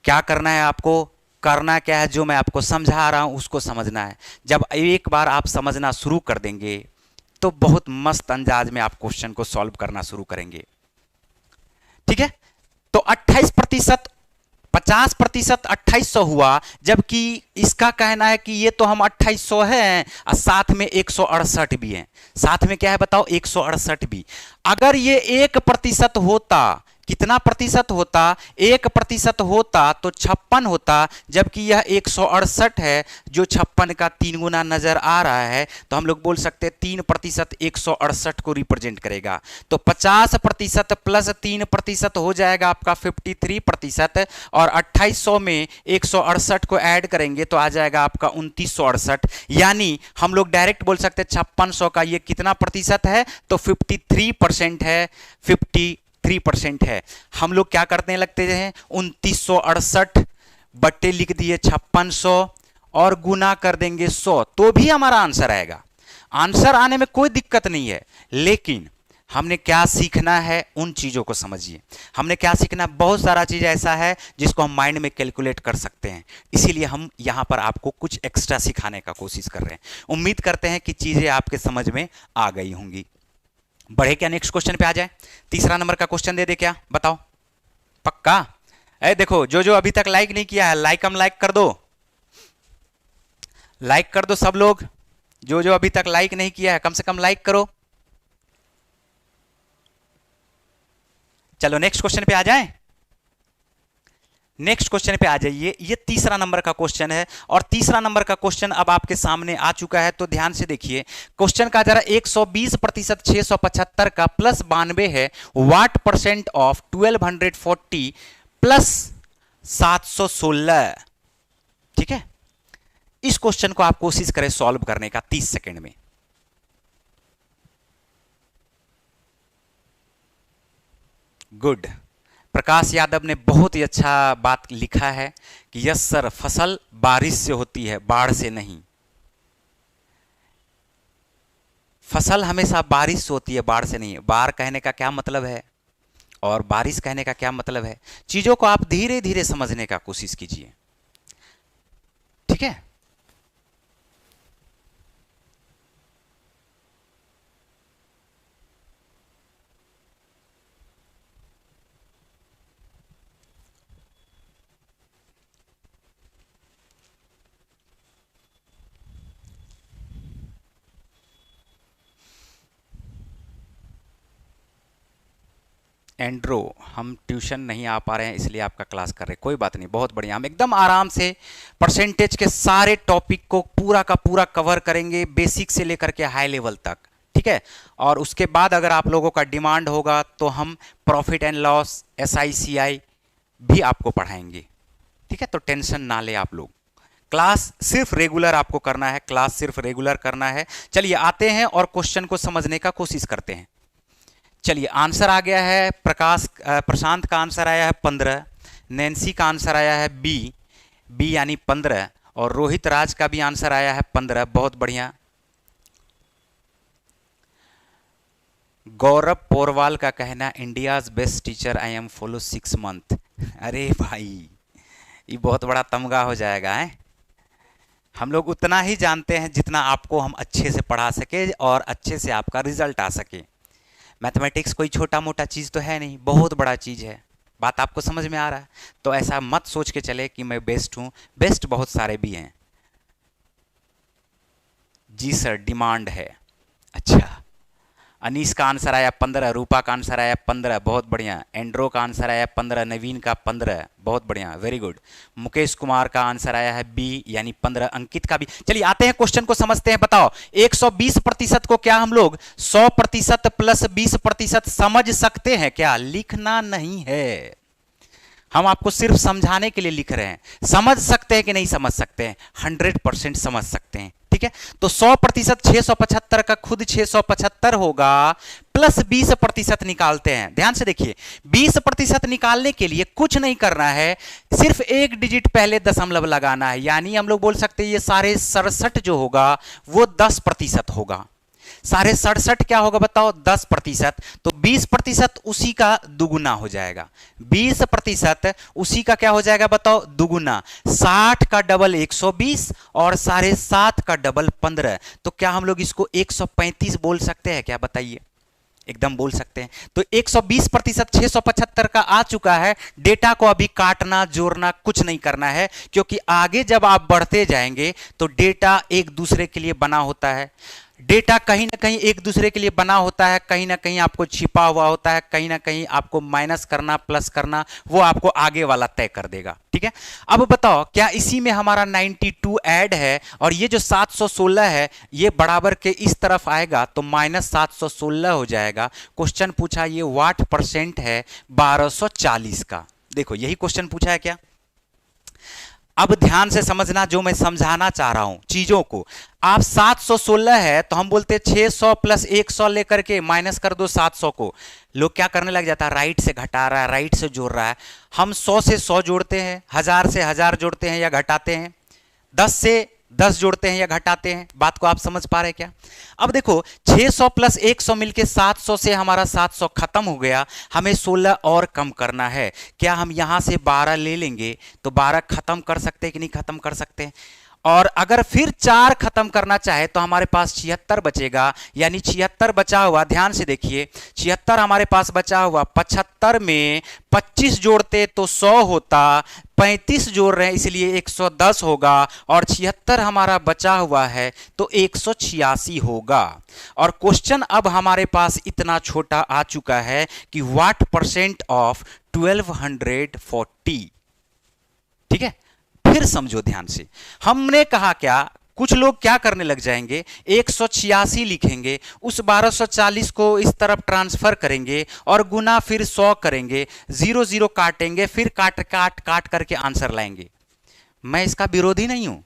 क्या करना है आपको? करना क्या है? जो मैं आपको समझा रहा हूं उसको समझना है। जब एक बार आप समझना शुरू कर देंगे तो बहुत मस्त अंदाज में आप क्वेश्चन को सॉल्व करना शुरू करेंगे, ठीक है। तो 28%, 50% 2800 हुआ, जबकि इसका कहना है कि ये तो हम 2800 है और साथ में 168 भी है। साथ में क्या है बताओ? 168 भी। अगर ये 1% होता, कितना प्रतिशत होता? 1% होता तो 56 होता, जबकि यह 168 है जो 56 का 3 गुना नजर आ रहा है। तो हम लोग बोल सकते हैं 3% 168 को रिप्रेजेंट करेगा। तो 50% प्लस 3% हो जाएगा आपका 53%, और 2800 में 168 को ऐड करेंगे तो आ जाएगा आपका 2968। यानी हम लोग डायरेक्ट बोल सकते हैं 5600 का ये कितना प्रतिशत है? तो 53% है, 53% है। हम लोग क्या करने लगते हैं? 2968 बट्टे लिख दिए 5600 और गुना कर देंगे 100, तो भी हमारा आंसर आएगा। आंसर आने में कोई दिक्कत नहीं है, लेकिन हमने क्या सीखना है उन चीजों को समझिए। हमने क्या सीखना? बहुत सारा चीज ऐसा है जिसको हम माइंड में कैलकुलेट कर सकते हैं, इसीलिए हम यहां पर आपको कुछ एक्स्ट्रा सिखाने का कोशिश कर रहे हैं। उम्मीद करते हैं कि चीजें आपके समझ में आ गई होंगी। बढ़े क्या? नेक्स्ट क्वेश्चन पे आ जाए। तीसरा नंबर का क्वेश्चन दे दे क्या? बताओ। पक्का? देखो, जो जो अभी तक लाइक नहीं किया है, लाइक कर दो, लाइक कर दो सब लोग। जो जो अभी तक लाइक नहीं किया है कम से कम लाइक करो। चलो नेक्स्ट क्वेश्चन पे आ जाएं। नेक्स्ट क्वेश्चन पे आ जाइए। ये तीसरा नंबर का क्वेश्चन है, और तीसरा नंबर का क्वेश्चन अब आपके सामने आ चुका है, तो ध्यान से देखिए क्वेश्चन का जरा। 120% 675 का प्लस 92 है। What percent of 1240 plus 716? ठीक है, इस क्वेश्चन को आप कोशिश करें सॉल्व करने का 30 सेकेंड में। गुड। प्रकाश यादव ने बहुत ही अच्छा बात लिखा है कि यस सर, फसल बारिश से होती है, बाढ़ से नहीं। फसल हमेशा बारिश से होती है, बाढ़ से नहीं। बाढ़ कहने का क्या मतलब है और बारिश कहने का क्या मतलब है, चीजों को आप धीरे धीरे समझने का कोशिश कीजिए, ठीक है। एंड्रो, हम ट्यूशन नहीं आ पा रहे हैं इसलिए आपका क्लास कर रहे हैं, कोई बात नहीं, बहुत बढ़िया। हम एकदम आराम से परसेंटेज के सारे टॉपिक को पूरा का पूरा कवर करेंगे, बेसिक से लेकर के हाई लेवल तक, ठीक है। और उसके बाद अगर आप लोगों का डिमांड होगा तो हम प्रॉफिट एंड लॉस, SICI भी आपको पढ़ाएंगे, ठीक है। तो टेंशन ना ले आप लोग, क्लास सिर्फ रेगुलर आपको करना है, क्लास सिर्फ रेगुलर करना है। चलिए आते हैं और क्वेश्चन को समझने का कोशिश करते हैं। चलिए आंसर आ गया है, प्रशांत का आंसर आया है 15, नैन्सी का आंसर आया है बी यानी 15, और रोहित राज का भी आंसर आया है 15, बहुत बढ़िया। गौरव पोरवाल का कहना, India's best teacher I am follow 6 month. अरे भाई ये बहुत बड़ा तमगा हो जाएगा है। हम लोग उतना ही जानते हैं जितना आपको हम अच्छे से पढ़ा सके और अच्छे से आपका रिजल्ट आ सके। मैथमेटिक्स कोई छोटा मोटा चीज़ तो है नहीं, बहुत बड़ा चीज़ है। बात आपको समझ में आ रहा है? तो ऐसा मत सोच के चले कि मैं बेस्ट हूँ, बेस्ट बहुत सारे भी हैं। जी सर, डिमांड है। अच्छा, अनीस का आंसर आया 15, रूपा का आंसर आया 15, बहुत बढ़िया। एंड्रो का आंसर आया 15, नवीन का 15, बहुत बढ़िया, वेरी गुड। मुकेश कुमार का आंसर आया है बी यानी 15, अंकित का भी। चलिए आते हैं क्वेश्चन को समझते हैं। बताओ 120% को क्या हम लोग 100% प्लस 20% समझ सकते हैं क्या? लिखना नहीं है, हम आपको सिर्फ समझाने के लिए लिख रहे हैं। समझ सकते हैं कि नहीं समझ सकते हैं? 100% समझ सकते हैं, ठीक है। तो 100% 675 का खुद 675 होगा, प्लस 20% निकालते हैं। ध्यान से देखिए, 20% निकालने के लिए कुछ नहीं करना है, सिर्फ एक डिजिट पहले दशमलव लगाना है। यानी हम लोग बोल सकते हैं ये सारे 67 जो होगा वो 10% होगा। साढ़े 67 क्या होगा बताओ? 10%। तो 20% उसी का दुगुना हो जाएगा। 20% उसी का क्या हो जाएगा बताओ? दुगुना। 60 का डबल 120 और 7.5 का डबल 15। तो क्या हम लोग इसको 135 बोल सकते हैं क्या? बताइए, एकदम बोल सकते हैं। तो 120% 675 का आ चुका है। डेटा को अभी काटना जोड़ना कुछ नहीं करना है, क्योंकि आगे जब आप बढ़ते जाएंगे तो डेटा एक दूसरे के लिए बना होता है। डेटा कहीं ना कहीं एक दूसरे के लिए बना होता है, कहीं ना कहीं आपको छिपा हुआ होता है, कहीं ना कहीं आपको माइनस करना प्लस करना वो आपको आगे वाला तय कर देगा, ठीक है। अब बताओ क्या इसी में हमारा 92 ऐड है और ये जो 716 है ये बराबर के इस तरफ आएगा तो -716 हो जाएगा। क्वेश्चन पूछा ये वाट परसेंट है 1240 का। देखो यही क्वेश्चन पूछा है क्या? अब ध्यान से समझना जो मैं समझाना चाह रहा हूं चीजों को। आप 716 है तो हम बोलते हैं 600 प्लस 100 लेकर के माइनस कर दो 700 को। लोग क्या करने लग जाता है, राइट से घटा रहा है, राइट से जोड़ रहा है। हम 100 से 100 जोड़ते हैं, 1000 से 1000 जोड़ते हैं या घटाते हैं, 10 से 10 जोड़ते हैं या घटाते हैं। बात को आप समझ पा रहे हैं क्या? अब देखो 600 प्लस 100 मिलके 700 से हमारा 700 खत्म हो गया, हमें 16 और कम करना है। क्या हम यहां से 12 ले लेंगे तो 12 खत्म कर सकते हैं कि नहीं खत्म कर सकते हैं? और अगर फिर 4 खत्म करना चाहे तो हमारे पास 76 बचेगा, यानी 76 बचा हुआ। ध्यान से देखिए 76 हमारे पास बचा हुआ, 75 में 25 जोड़ते तो 100 होता, 35 जोड़ रहे हैं इसलिए 110 होगा, और 76 हमारा बचा हुआ है तो 186 होगा। और क्वेश्चन अब हमारे पास इतना छोटा आ चुका है कि व्हाट परसेंट ऑफ 1240, ठीक है। फिर समझो ध्यान से, हमने कहा क्या, कुछ लोग क्या करने लग जाएंगे 186 लिखेंगे, उस 1240 को इस तरफ ट्रांसफर करेंगे और गुना फिर 100 करेंगे, 0 0 काटेंगे, फिर काट काट काट करके आंसर लाएंगे। मैं इसका विरोधी नहीं हूं,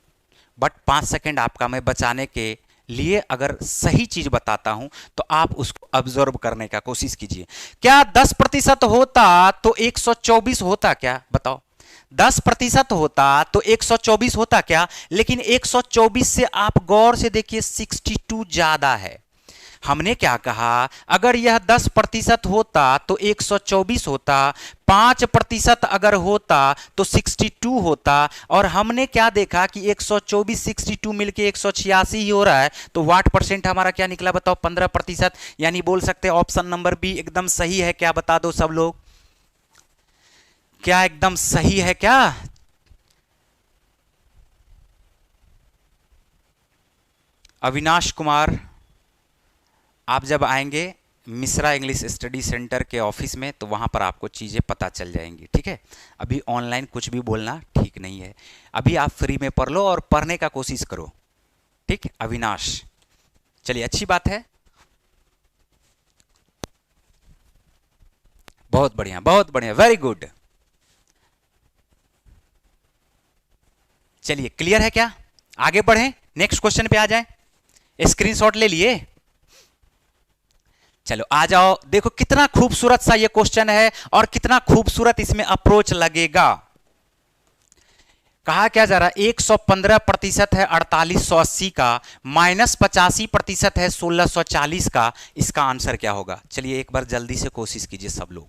बट 5 सेकंड आपका मैं बचाने के लिए अगर सही चीज बताता हूं तो आप उसको ऑब्जर्व करने का कोशिश कीजिए। क्या 10% होता तो 124 होता क्या? बताओ 10% होता तो 124 होता क्या? लेकिन 124 से आप गौर से देखिए 62 ज्यादा है। हमने क्या कहा, अगर यह 10% होता तो 124 होता, 5% अगर होता तो 62 होता, और हमने क्या देखा कि 124 62 मिलके 186 ही हो रहा है। तो वाट परसेंट हमारा क्या निकला बताओ? 15%। यानी बोल सकते हैं ऑप्शन नंबर बी एकदम सही है। क्या बता दो सब लोग, क्या एकदम सही है क्या? अविनाश कुमार, आप जब आएंगे मिश्रा इंग्लिश स्टडी सेंटर के ऑफिस में, तो वहाँ पर आपको चीज़ें पता चल जाएंगी। ठीक है, अभी ऑनलाइन कुछ भी बोलना ठीक नहीं है। अभी आप फ्री में पढ़ लो और पढ़ने का कोशिश करो। ठीक, अविनाश, चलिए अच्छी बात है, बहुत बढ़िया, बहुत बढ़िया, वेरी गुड। चलिए क्लियर है क्या? आगे बढ़ें, नेक्स्ट क्वेश्चन पे आ जाएं। स्क्रीनशॉट ले लिए? चलो आ जाओ, देखो कितना खूबसूरत सा ये क्वेश्चन है और कितना खूबसूरत इसमें अप्रोच लगेगा। कहा क्या जा रहा है, 115% है 4880 का, -85% है 1640 का, इसका आंसर क्या होगा? चलिए एक बार जल्दी से कोशिश कीजिए सब लोग।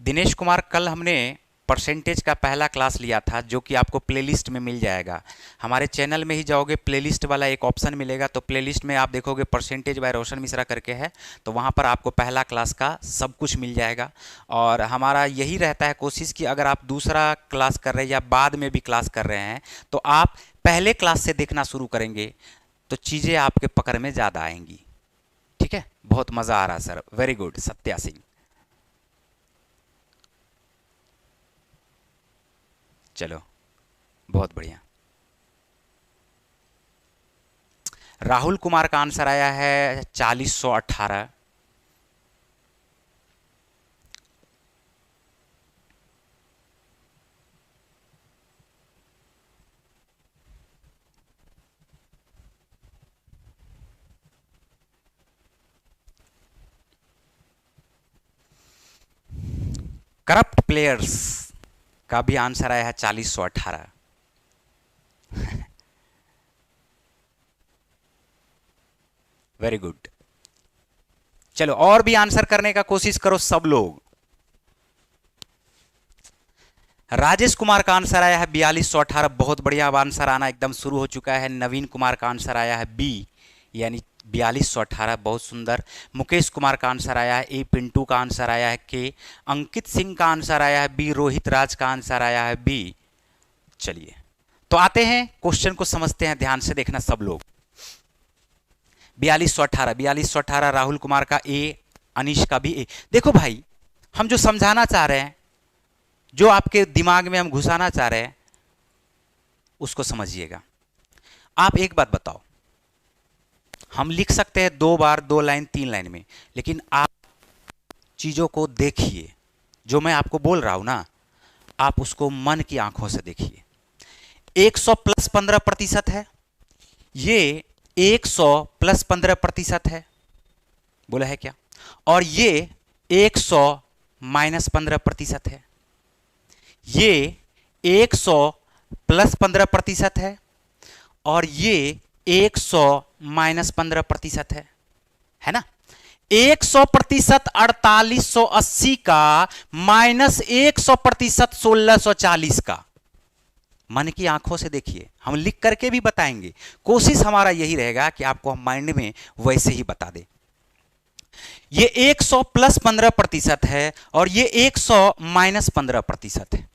दिनेश कुमार, कल हमने परसेंटेज का पहला क्लास लिया था जो कि आपको प्लेलिस्ट में मिल जाएगा। हमारे चैनल में ही जाओगे, प्लेलिस्ट वाला एक ऑप्शन मिलेगा, तो प्लेलिस्ट में आप देखोगे परसेंटेज बाय रोशन मिश्रा करके है, तो वहाँ पर आपको पहला क्लास का सब कुछ मिल जाएगा। और हमारा यही रहता है कोशिश कि अगर आप दूसरा क्लास कर रहे हैं या बाद में भी क्लास कर रहे हैं, तो आप पहले क्लास से देखना शुरू करेंगे तो चीज़ें आपके पकड़ में ज़्यादा आएंगी। ठीक है, बहुत मज़ा आ रहा है sir, very good Satya Singh. चलो बहुत बढ़िया। राहुल कुमार का आंसर आया है 4018। करप्ट प्लेयर्स का भी आंसर आया है 4018। Very good. चलो और भी आंसर करने का कोशिश करो सब लोग। राजेश कुमार का आंसर आया है 4218, बहुत बढ़िया, अब आंसर आना एकदम शुरू हो चुका है। नवीन कुमार का आंसर आया है बी, यानी 4218, बहुत सुंदर। मुकेश कुमार का आंसर आया है ए, पिंटू का आंसर आया है के, अंकित सिंह का आंसर आया है बी, रोहित राज का आंसर आया है बी। चलिए तो आते हैं क्वेश्चन को समझते हैं, ध्यान से देखना सब लोग। 4218 राहुल कुमार का ए, अनीश का भी ए। देखो भाई, हम जो समझाना चाह रहे हैं, जो आपके दिमाग में हम घुसाना चाह रहे हैं, उसको समझिएगा। आप एक बात बताओ, हम लिख सकते हैं 2 बार, 2 लाइन, 3 लाइन में, लेकिन आप चीजों को देखिए। जो मैं आपको बोल रहा हूं ना, आप उसको मन की आंखों से देखिए। 100 + 15% है, ये 100 + 15% है, बोला है क्या? और ये 100 - 15% है, ये 100 + 15% है, और ये 100 - 15% है ना? 100% 4880 का -100% 1640 का। मन की आंखों से देखिए, हम लिख करके भी बताएंगे, कोशिश हमारा यही रहेगा कि आपको हम माइंड में वैसे ही बता दें। ये 100 + 15% है और ये 100 - 15% है,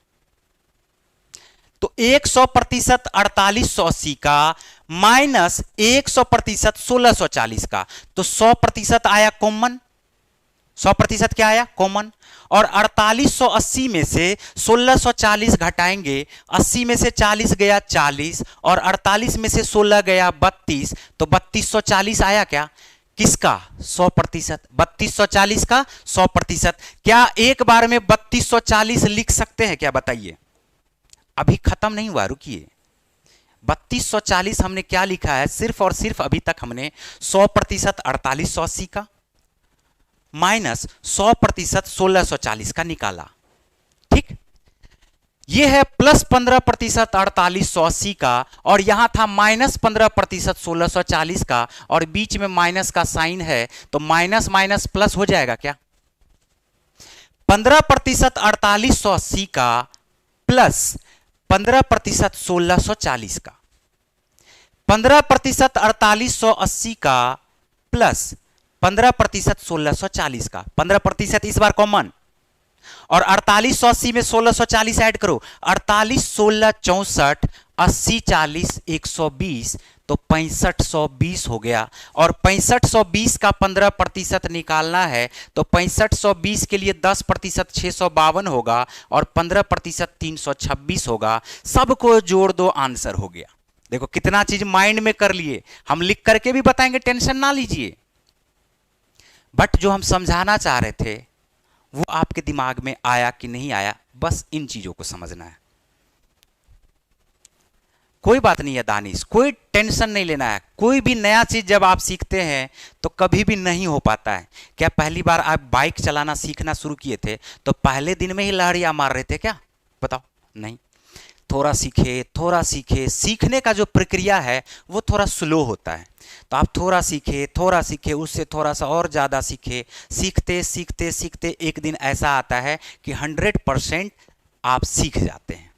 तो 100% 4880 का -100% 1640 का, तो 100% आया कॉमन। 100% क्या आया? कॉमन। और 4880 में से 1640 घटाएंगे, 80 में से 40 गया 40, और 48 में से 16 गया 32, तो 3240 आया क्या? किसका? 100%। 3240 का 100%। क्या एक बार में 3240 लिख सकते हैं क्या? बताइए, अभी खत्म नहीं हुआ, रुकिए। 3240 हमने क्या लिखा है? सिर्फ और सिर्फ अभी तक हमने 100% 4880 का -100% 1640 का निकाला। ठीक, यह है +15% 4880 का, और यहां था -15% 1640 का, और बीच में माइनस का साइन है, तो माइनस माइनस प्लस हो जाएगा क्या? 15% 4880 का प्लस 15% 1640 का, 15% 4880 का प्लस 15% 1640 का। 15% इस बार कॉमन, और 4880 में 1640 ऐड करो, 48 16 64, 80 40 120, तो 6520 हो गया। और 6520 का 15% निकालना है, तो 6520 के लिए 10% 652 होगा और 15% 326 होगा। सबको जोड़ दो, आंसर हो गया। देखो कितना चीज माइंड में कर लिए, हम लिख करके भी बताएंगे, टेंशन ना लीजिए। बट जो हम समझाना चाह रहे थे वो आपके दिमाग में आया कि नहीं आया, बस इन चीजों को समझना है। कोई बात नहीं है दानिश, कोई टेंशन नहीं लेना है। कोई भी नया चीज जब आप सीखते हैं तो कभी भी नहीं हो पाता है। क्या पहली बार आप बाइक चलाना सीखना शुरू किए थे तो पहले दिन में ही लहरिया मार रहे थे क्या? बताओ। नहीं, थोड़ा सीखे थोड़ा सीखे, सीखने का जो प्रक्रिया है वो थोड़ा स्लो होता है। तो आप थोड़ा सीखे, उससे थोड़ा सा और ज़्यादा सीखे, सीखते सीखते सीखते एक दिन ऐसा आता है कि 100% आप सीख जाते हैं।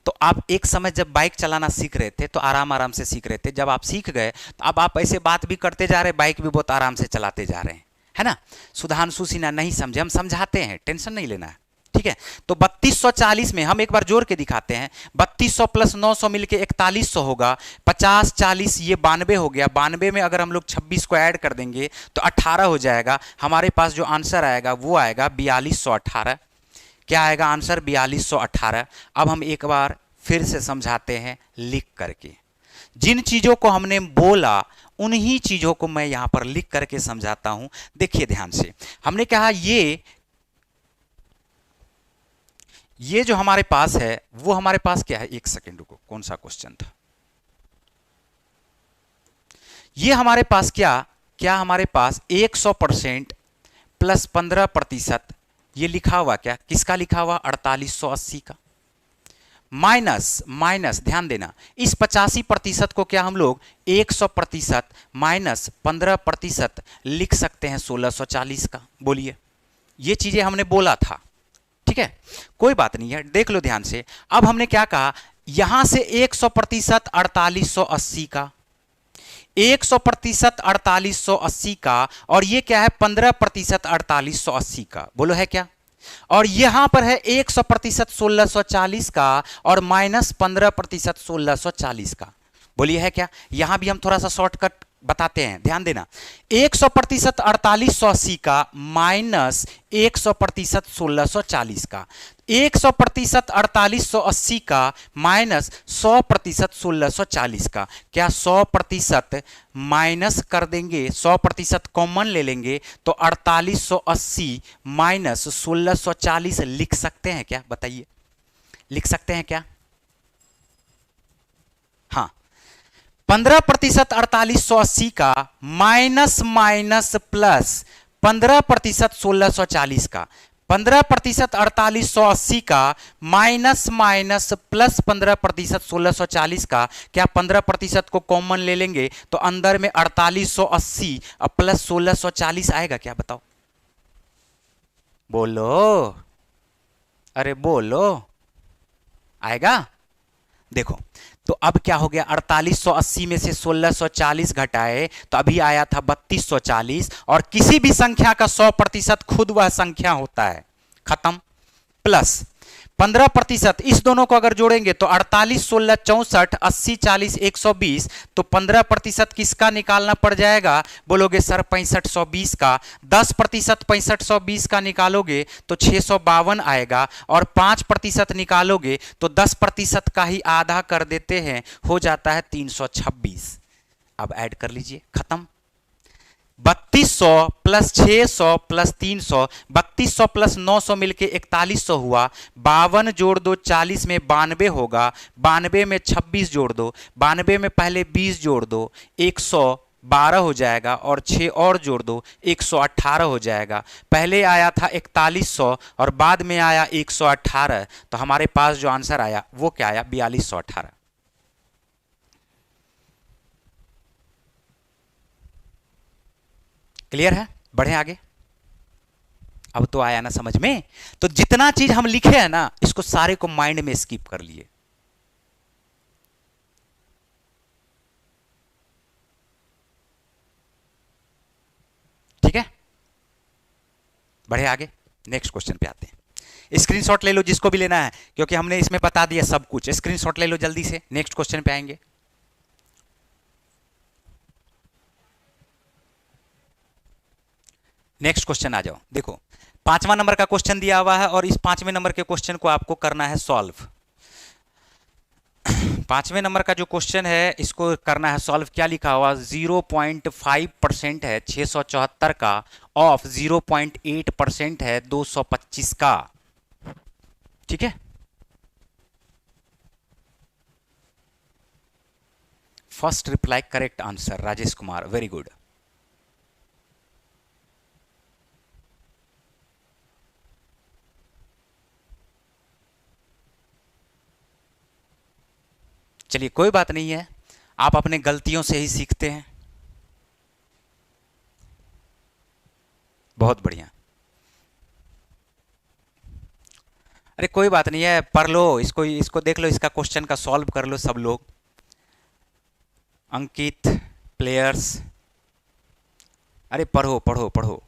तो आप एक समय जब बाइक चलाना सीख रहे थे तो आराम आराम से सीख रहे थे, जब आप सीख गए तो अब आप ऐसे बात भी करते जा रहे हैं, बाइक भी बहुत आराम से चलाते जा रहे हैं, है ना। सुधांशु सिन्हा नहीं समझे, हम समझाते हैं, टेंशन नहीं लेना है, ठीक है। तो 3240 में हम एक बार जोड़ के दिखाते हैं। 3200 प्लस 900 मिलके 4100 होगा। 50 40 ये 92 हो गया। 92 में अगर हम लोग 26 को ऐड कर देंगे तो 18 हो जाएगा। हमारे पास जो आंसर आएगा वो आएगा 4218। क्या आएगा आंसर? 4218। अब हम एक बार फिर से समझाते हैं लिख करके। जिन चीजों को हमने बोला उन्हीं चीजों को मैं यहां पर लिख करके समझाता हूं। देखिए ध्यान से, हमने कहा ये जो हमारे पास है वो हमारे पास क्या है? एक सेकेंड रुको, कौन सा क्वेश्चन था ये हमारे पास? क्या हमारे पास 100% प्लस 15%, ये लिखा हुआ क्या? किसका लिखा हुआ? 4880 का। माइनस ध्यान देना, इस 85% को क्या हम लोग 100% माइनस 15% लिख सकते हैं 1640 का? बोलिए, ये चीजें हमने बोला था, ठीक है, कोई बात नहीं है, देख लो ध्यान से। अब हमने क्या कहा, यहां से 100% 4880 का, 100% 4880 का, और ये क्या है 15% 4880 का, बोलो है क्या? और यहां पर है 100% 1640 का और माइनस 15% 1640 का, बोलिए है क्या? यहां भी हम थोड़ा सा शॉर्टकट बताते हैं, ध्यान देना। 100% 4880 का माइनस 100% 1640 का, 100% 4880 का माइनस 100% 1640 का। क्या 100% माइनस कर देंगे, 100% कॉमन ले लेंगे तो 4880 माइनस 1640 लिख सकते हैं क्या? बताइए, लिख सकते हैं क्या? हाँ, 15% 4880 का माइनस माइनस प्लस 15% 1640 का, 15% 4880 का माइनस माइनस प्लस 15% 1640 का। क्या 15% को कॉमन ले लेंगे तो अंदर में 4880 और प्लस 1640 आएगा क्या? बताओ, बोलो, अरे बोलो, आएगा? देखो, तो अब क्या हो गया, 4880 में से 1640 घटाए तो अभी आया था 3240, और किसी भी संख्या का 100% खुद वह संख्या होता है, खत्म। प्लस 15%, इस दोनों को अगर जोड़ेंगे तो 48 16 64, 80 40 120, तो 15% किसका निकालना पड़ जाएगा? बोलोगे सर 6520 का। 10% 6520 का निकालोगे तो 652 आएगा, और 5% निकालोगे तो 10% का ही आधा कर देते हैं, हो जाता है 326। अब ऐड कर लीजिए, खत्म। 3200 प्लस 600 प्लस 300, 3200 प्लस 900 मिलके 4100 हुआ। 52 जोड़ दो 40 में 92 होगा, 92 में 26 जोड़ दो, 92 में पहले 20 जोड़ दो 112 हो जाएगा, और 6 और जोड़ दो 118 हो जाएगा। पहले आया था 4100 और बाद में आया 118, तो हमारे पास जो आंसर आया वो क्या आया? 4218। क्लियर है? बढ़े आगे। अब तो आया ना समझ में? तो जितना चीज हम लिखे हैं ना, इसको सारे को माइंड में स्किप कर लिए। ठीक है, बढ़े आगे, नेक्स्ट क्वेश्चन पे आते हैं। स्क्रीनशॉट ले लो जिसको भी लेना है, क्योंकि हमने इसमें बता दिया सब कुछ। स्क्रीनशॉट ले लो जल्दी से, नेक्स्ट क्वेश्चन पे आएंगे। नेक्स्ट क्वेश्चन आ जाओ। देखो 5वां नंबर का क्वेश्चन दिया हुआ है और इस 5वें नंबर के क्वेश्चन को आपको करना है सॉल्व। 5वें नंबर का जो क्वेश्चन है इसको करना है सॉल्व। क्या लिखा हुआ, 0.5% है 674 का, ऑफ 0.8% है 225 का। ठीक है, first reply correct answer Rajesh Kumar, very good. चलिए कोई बात नहीं है, आप अपने गलतियों से ही सीखते हैं। बहुत बढ़िया। अरे कोई बात नहीं है, पढ़ लो इसको, इसको देख लो, इसका क्वेश्चन का सॉल्व कर लो सब लोग। अंकित, प्लेयर्स, अरे पढ़ो पढ़ो पढ़ो।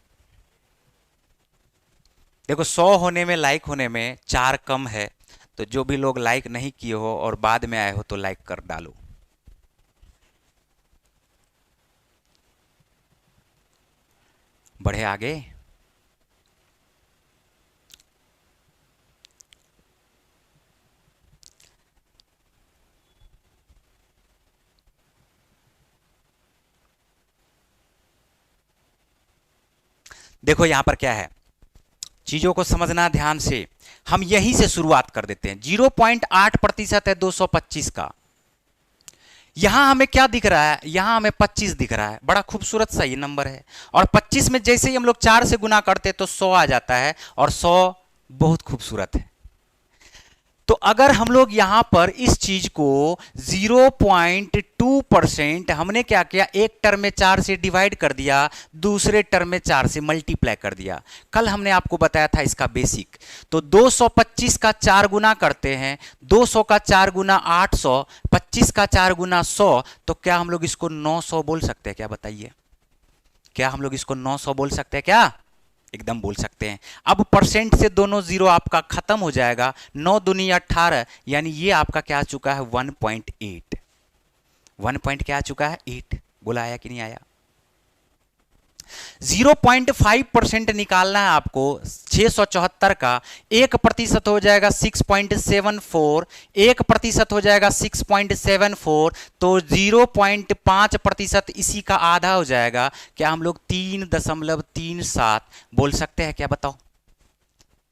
देखो 100 होने में, लाइक होने में 4 कम है, तो जो भी लोग लाइक नहीं किए हो और बाद में आए हो तो लाइक कर डालो। बढ़े आगे। देखो यहां पर क्या है, चीजों को समझना ध्यान से। हम यहीं से शुरुआत कर देते हैं। 0.8% है 225 का। यहां हमें क्या दिख रहा है, यहां हमें 25 दिख रहा है, बड़ा खूबसूरत सा ये नंबर है। और 25 में जैसे ही हम लोग 4 से गुना करते तो 100 आ जाता है, और 100 बहुत खूबसूरत है। तो अगर हम लोग यहां पर इस चीज को 0.2% हमने क्या किया, एक टर्म में 4 से डिवाइड कर दिया, दूसरे टर्म में 4 से मल्टीप्लाई कर दिया। कल हमने आपको बताया था इसका बेसिक। तो 225 का 4 गुना करते हैं, 200 का 4 गुना 800, 25 का 4 गुना 100, तो क्या हम लोग इसको 900 बोल सकते हैं क्या, बताइए? क्या हम लोग इसको 900 बोल सकते हैं क्या? एकदम बोल सकते हैं। अब परसेंट से दोनों जीरो आपका खत्म हो जाएगा, 9 दूनी 18, यानी ये आपका क्या आ चुका है 1.8। 1 पॉइंट क्या आ चुका है 8। बोला आया कि नहीं आया? 0.5% निकालना है आपको 674 का। 1% हो जाएगा 6.74, 1% हो जाएगा 6.74, तो 0.5% इसी का आधा हो जाएगा। क्या हम लोग 3.37 बोल सकते हैं क्या, बताओ?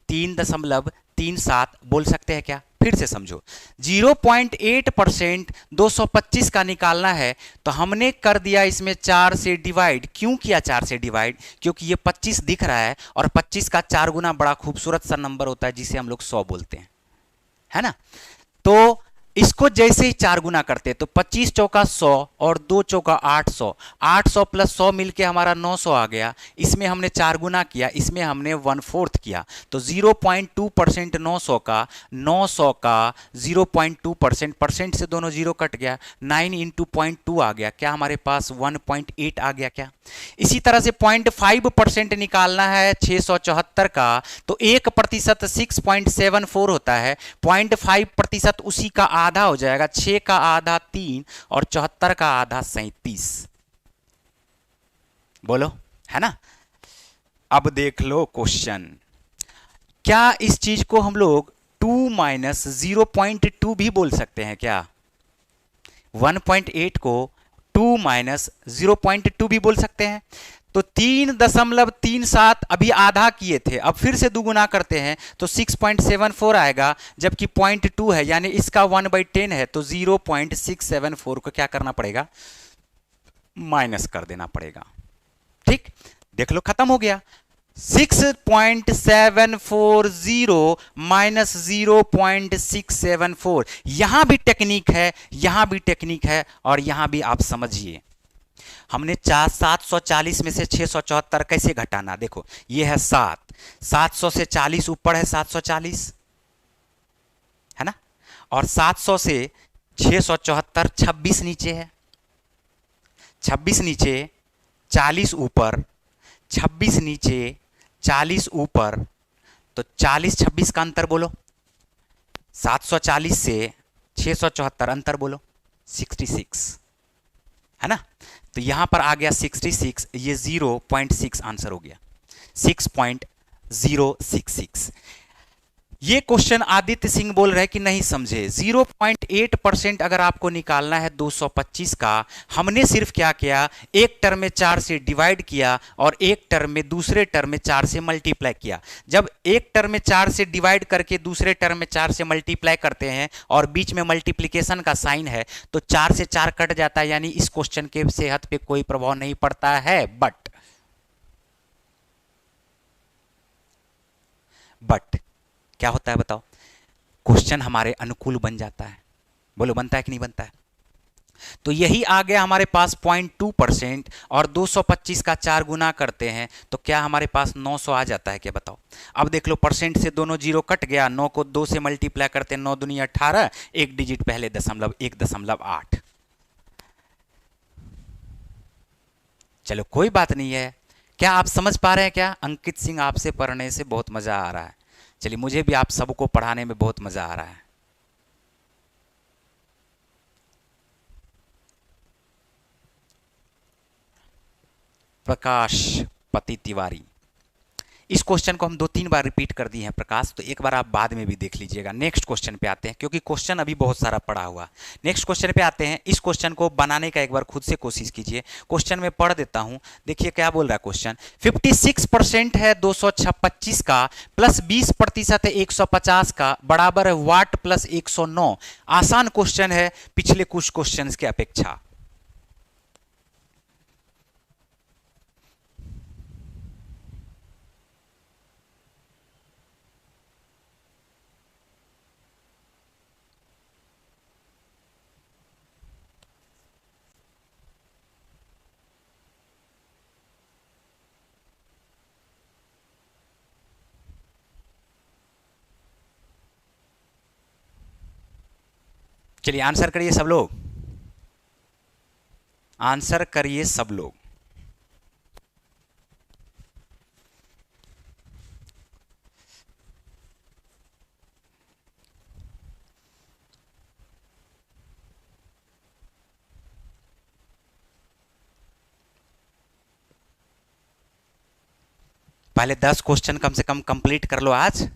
3.37 बोल सकते हैं क्या? फिर से समझो, 0.8% 225 का निकालना है, तो हमने कर दिया इसमें 4 से डिवाइड। क्यों किया 4 से डिवाइड? क्योंकि ये 25 दिख रहा है, और 25 का 4 गुना बड़ा खूबसूरत सा नंबर होता है जिसे हम लोग 100 बोलते हैं, है ना? तो इसको जैसे ही 4 गुना करते हैं तो 25 चौका 100 और 2 चौका 800, 800 प्लस 100 मिलके हमारा 900 आ गया। इसमें हमने 4 गुना किया, इसमें हमने 1/4 किया, तो 0.2% 900 का 0.2%, परसेंट से दोनों जीरो कट गया, 9 इंटू 0.2 आ गया। क्या हमारे पास 1.8 आ गया क्या? इसी तरह से 0.5% निकालना है 674 का, तो 1% 6.74 होता है, 0.5% उसी का आधा हो जाएगा, 6 का आधा 3 और 74 का आधा 37। बोलो, है ना? अब देख लो क्वेश्चन, क्या इस चीज को हम लोग 2 माइनस 0.2 भी बोल सकते हैं क्या? 1.8 को 2 माइनस 0.2 भी बोल सकते हैं। तो 3.37 अभी आधा किए थे, अब फिर से दुगुना करते हैं तो 6.74 आएगा, जबकि 0.2 है, यानी इसका 1/10 है, तो 0.674 को क्या करना पड़ेगा? माइनस कर देना पड़ेगा। ठीक, देख लो खत्म हो गया। 6.740 माइनस 0.674, यहां भी टेक्निक है, यहां भी टेक्निक है, और यहां भी आप समझिए। हमने 740 में से 674 कैसे घटाना, देखो ये है 700 से 40 ऊपर है 740, है ना? और 700 से 674 26 नीचे है, 26 नीचे 40 ऊपर, 26 नीचे 40 ऊपर, तो 40-26 का अंतर बोलो, 740 से 674 अंतर बोलो, 66 है ना। तो यहां पर आ गया 66, ये 0.6 आंसर हो गया, 6.066। ये क्वेश्चन आदित्य सिंह बोल रहे हैं कि नहीं समझे। 0.8% अगर आपको निकालना है 225 का, हमने सिर्फ क्या किया, एक टर्म में 4 से डिवाइड किया और एक टर्म में दूसरे टर्म में 4 से मल्टीप्लाई किया। जब एक टर्म में 4 से डिवाइड करके दूसरे टर्म में 4 से मल्टीप्लाई करते हैं और बीच में मल्टीप्लीकेशन का साइन है तो 4 से 4 कट जाता है, यानी इस क्वेश्चन के सेहत पे कोई प्रभाव नहीं पड़ता है। बट क्या होता है बताओ, क्वेश्चन हमारे अनुकूल बन जाता है। बोलो बनता है कि नहीं बनता है। तो यही आ गया हमारे पास 0.2% और 225 का 4 गुना करते हैं तो क्या हमारे पास 900 आ जाता है क्या बताओ। अब देख लो, परसेंट से दोनों जीरो कट गया, 9 को 2 से मल्टीप्लाई करते हैं, 9 दूनी 18, एक डिजिट पहले दशमलव, 1.8। चलो कोई बात नहीं है। क्या आप समझ पा रहे हैं क्या? अंकित सिंह, आपसे पढ़ने से बहुत मजा आ रहा है। चलिए, मुझे भी आप सबको पढ़ाने में बहुत मजा आ रहा है। प्रकाश पति तिवारी, इस क्वेश्चन को हम 2-3 बार रिपीट कर दिए हैं प्रकाश, तो एक बार आप बाद में भी देख लीजिएगा। नेक्स्ट क्वेश्चन पे आते हैं, क्योंकि क्वेश्चन अभी बहुत सारा पड़ा हुआ। नेक्स्ट क्वेश्चन पे आते हैं। इस क्वेश्चन को बनाने का एक बार खुद से कोशिश कीजिए। क्वेश्चन में पढ़ देता हूं, देखिए क्या बोल रहा है क्वेश्चन। 56% है 225 का प्लस 20% है 150 का, बराबर है वाट प्लस 109। आसान क्वेश्चन है पिछले कुछ क्वेश्चन के अपेक्षा। चलिए आंसर करिए सब लोग, आंसर करिए सब लोग। पहले 10 क्वेश्चन कम से कम कंप्लीट कर लो आज,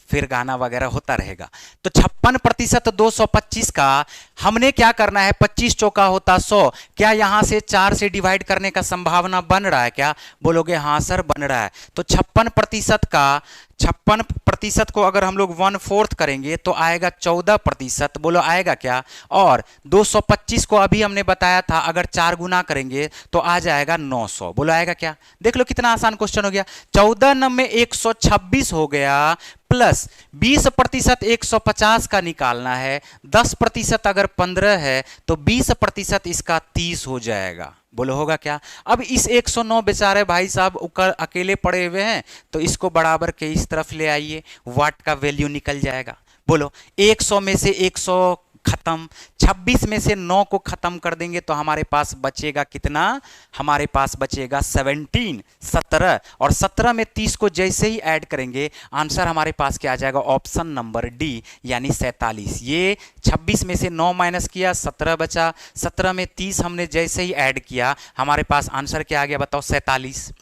फिर गाना वगैरह होता रहेगा। तो 56% 225 का हमने क्या करना है, 25 चौका होता 100। क्या यहां से 4 से डिवाइड करने का संभावना बन रहा है क्या? बोलोगे हाँ सर बन रहा है। तो 56% का 56% को अगर हम लोग 1/4 करेंगे तो आएगा 14%। बोलो आएगा क्या? और 225 को अभी हमने बताया था अगर 4 गुना करेंगे तो आ जाएगा 900। बोलो आएगा क्या? देख लो कितना आसान क्वेश्चन हो गया। 14 में 126 हो गया, प्लस 20% 150 का निकालना है, 10% अगर 15 है तो 20% इसका 30 हो जाएगा। बोलो होगा क्या? अब इस 109 बेचारे भाई साहब अकेले पड़े हुए हैं, तो इसको बराबर के इस तरफ ले आइए, वाट का वैल्यू निकल जाएगा। बोलो 100 में से 100 खत्म, 26 में से 9 को खत्म कर देंगे तो हमारे पास बचेगा कितना? हमारे पास बचेगा 17 और 17 में 30 को जैसे ही ऐड करेंगे आंसर हमारे पास क्या आ जाएगा? ऑप्शन नंबर डी, यानी 47। ये 26 में से 9 माइनस किया, 17 बचा, 17 में 30 हमने जैसे ही ऐड किया हमारे पास आंसर क्या आ गया बताओ? 47।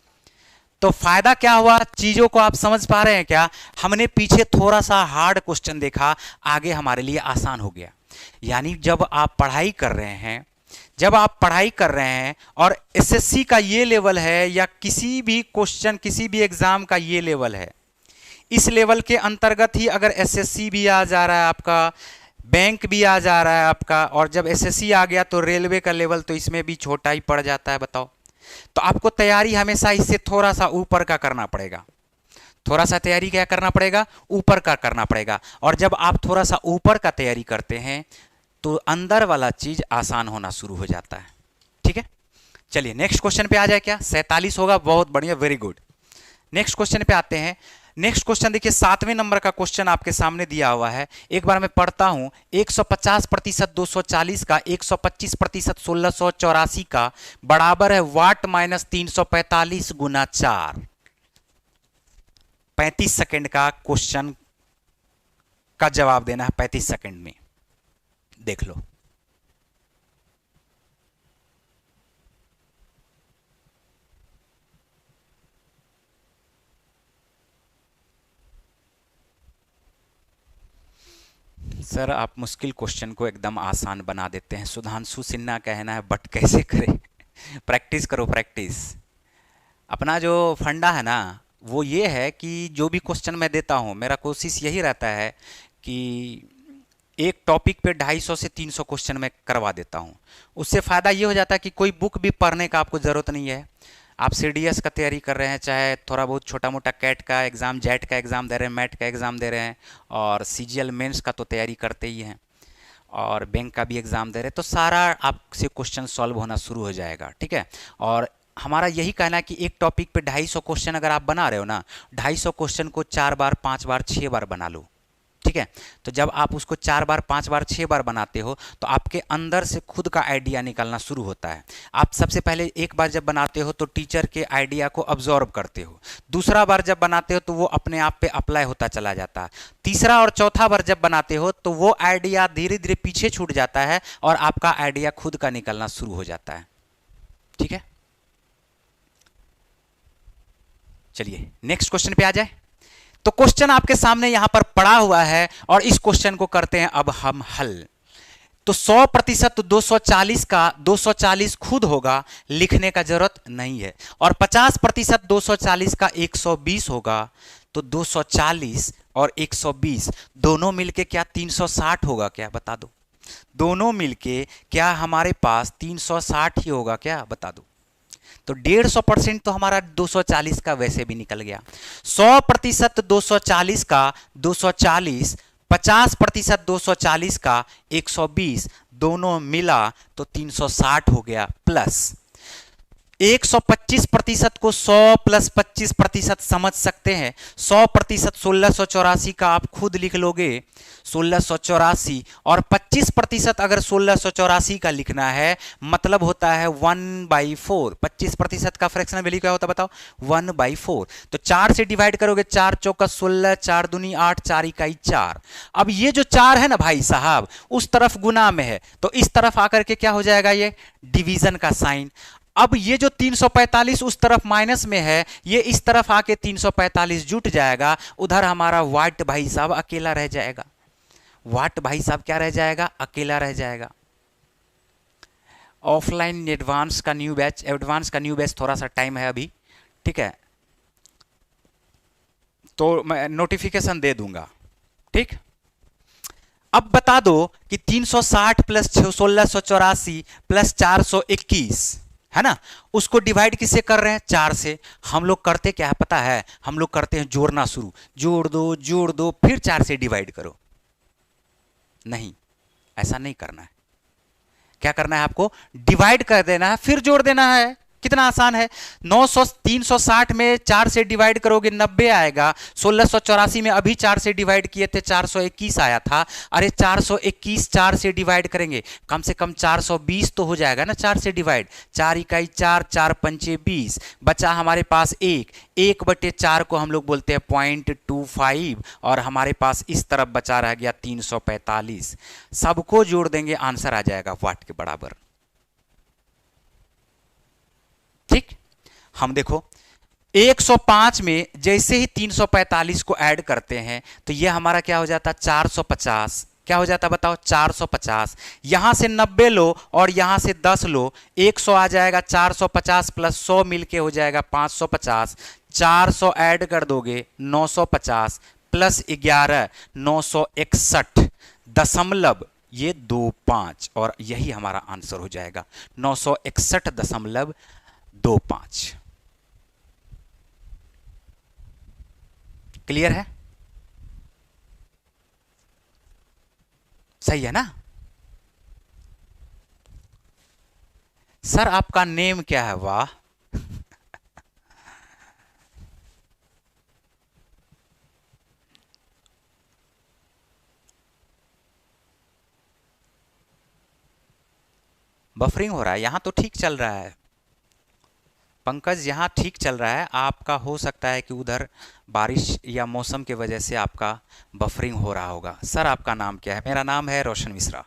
तो फायदा क्या हुआ? चीजों को आप समझ पा रहे हैं क्या? हमने पीछे थोड़ा सा हार्ड क्वेश्चन देखा, आगे हमारे लिए आसान हो गया। यानी जब आप पढ़ाई कर रहे हैं और एसएससी का ये लेवल है या किसी भी क्वेश्चन किसी भी एग्जाम का ये लेवल है, इस लेवल के अंतर्गत ही अगर एसएससी भी आ जा रहा है आपका, बैंक भी आ जा रहा है आपका, और जब एसएससी आ गया तो रेलवे का लेवल तो इसमें भी छोटा ही पड़ जाता है। बताओ, तो आपको तैयारी हमेशा इससे थोड़ा सा ऊपर का करना पड़ेगा। थोड़ा सा तैयारी क्या करना पड़ेगा? ऊपर का करना पड़ेगा। और जब आप थोड़ा सा ऊपर का तैयारी करते हैं तो अंदर वाला चीज आसान होना शुरू हो जाता है। ठीक है, चलिए नेक्स्ट क्वेश्चन पे आ जाए क्या? 47 होगा, बहुत बढ़िया, वेरी गुड। नेक्स्ट क्वेश्चन पे आते हैं। नेक्स्ट क्वेश्चन देखिए, 7वें नंबर का क्वेश्चन आपके सामने दिया हुआ है, एक बार मैं पढ़ता हूं। 150% 240 का 125% 1684 का बराबर है वाट माइनस 345 गुना 4। 35 सेकंड का क्वेश्चन का जवाब देना है 35 सेकंड में। देख लो। सर आप मुश्किल क्वेश्चन को एकदम आसान बना देते हैं। सुधांशु सिन्हा कहना है बट कैसे करें? प्रैक्टिस करो, प्रैक्टिस। अपना जो फंडा है ना वो ये है कि जो भी क्वेश्चन मैं देता हूँ मेरा कोशिश यही रहता है कि एक टॉपिक पे 250 से 300 क्वेश्चन मैं करवा देता हूँ। उससे फ़ायदा ये हो जाता है कि कोई बुक भी पढ़ने का आपको ज़रूरत नहीं है। आप सीडीएस का तैयारी कर रहे हैं, चाहे थोड़ा बहुत छोटा मोटा कैट का एग्ज़ाम, जेट का एग्ज़ाम दे रहे हैं, मैट का एग्ज़ाम दे रहे हैं, और सीजीएल मेंस का तो तैयारी करते ही हैं, और बैंक का भी एग्ज़ाम दे रहे हैं, तो सारा आपसे क्वेश्चन सॉल्व होना शुरू हो जाएगा। ठीक है। और हमारा यही कहना है कि एक टॉपिक पे 250 क्वेश्चन अगर आप बना रहे हो ना, 250 क्वेश्चन को 4 बार 5 बार 6 बार बना लो। ठीक है। तो जब आप उसको 4 बार 5 बार 6 बार बनाते हो तो आपके अंदर से खुद का आइडिया निकलना शुरू होता है। आप सबसे पहले एक बार जब बनाते हो तो टीचर के आइडिया को अब्जॉर्ब करते हो, दूसरा बार जब बनाते हो तो वो अपने आप पे अप्लाई होता चला जाता है, तीसरा और चौथा बार जब बनाते हो तो वो आइडिया धीरे धीरे पीछे छूट जाता है और आपका आइडिया खुद का निकलना शुरू हो जाता है। ठीक है। चलिए नेक्स्ट क्वेश्चन पे आ जाए। तो क्वेश्चन आपके सामने यहां पर पड़ा हुआ है और इस क्वेश्चन को करते हैं अब हम हल। तो 100% 240 का 240 खुद होगा, लिखने का जरूरत नहीं है, और 50% 240 का 120 होगा। तो 240 और 120 दोनों मिलके क्या 360 होगा क्या? बता दो। दोनों मिलके क्या हमारे पास 360 ही होगा क्या? बता दो। तो 150% तो हमारा 240 का वैसे भी निकल गया। 100% 240 का 240, 50% 240 का 120 दोनों मिला तो 360 हो गया, प्लस 125% को 100 प्लस 25% समझ सकते हैं। 100% 1684 का आप खुद लिख लोगे, 1684, और 25% अगर 1684 का लिखना है मतलब होता है 1/4। 25% का फ्रैक्शनल वैल्यू क्या होता है बताओ? 1/4। तो 4 से डिवाइड करोगे, 4 चौका 16, 4 दूनी 8, 4 इकाई 4। अब ये जो 4 है ना भाई साहब, उस तरफ गुना में है, तो इस तरफ आकर के क्या हो जाएगा? ये डिवीजन का साइन। अब ये जो 345 उस तरफ माइनस में है, ये इस तरफ आके 345 जुट जाएगा, उधर हमारा वाट भाई साहब अकेला रह जाएगा। वाट भाई साहब क्या रह जाएगा? अकेला रह जाएगा। ऑफलाइन एडवांस का न्यू बैच, एडवांस का न्यू बैच थोड़ा सा टाइम है अभी। ठीक है, तो मैं नोटिफिकेशन दे दूंगा। ठीक। अब बता दो कि 360 प्लस 1684 प्लस 421 है ना, उसको डिवाइड किससे कर रहे हैं? 4 से। हम लोग करते क्या है पता है? हम लोग करते हैं जोड़ना शुरू, जोड़ दो फिर 4 से डिवाइड करो। नहीं, ऐसा नहीं करना है। क्या करना है आपको? डिवाइड कर देना है फिर जोड़ देना है। कितना आसान है। 900 360 में 4 से डिवाइड करोगे 90 आएगा। 1684 में अभी 4 से डिवाइड किए थे 421 आया था। अरे 421 4 से डिवाइड करेंगे, कम से कम 420 तो हो जाएगा ना 4 से डिवाइड। 4 इकाई 4, 4 पंचे 20, बचा हमारे पास 1/4 को हम लोग बोलते हैं 0.25, और हमारे पास इस तरफ बचा रह गया 345। सबको जोड़ देंगे, आंसर आ जाएगा वाट के बराबर। ठीक। हम देखो 105 में जैसे ही 345 को ऐड करते हैं तो ये हमारा क्या हो जाता? 450। क्या हो जाता बताओ? 450। यहां से 90 लो और यहां से 10 लो, 100 आ जाएगा। 450 प्लस 100 मिलके हो जाएगा 550। 400 ऐड कर दोगे 950 प्लस 11 961 दशमलव ये 25, और यही हमारा आंसर हो जाएगा 961.25। क्लियर है? सही है ना? सर आपका नेम क्या है? वाह। बफरिंग हो रहा है, यहां तो ठीक चल रहा है। पंकज यहाँ ठीक चल रहा है, आपका हो सकता है कि उधर बारिश या मौसम के वजह से आपका बफरिंग हो रहा होगा। सर आपका नाम क्या है? मेरा नाम है रोशन मिश्रा।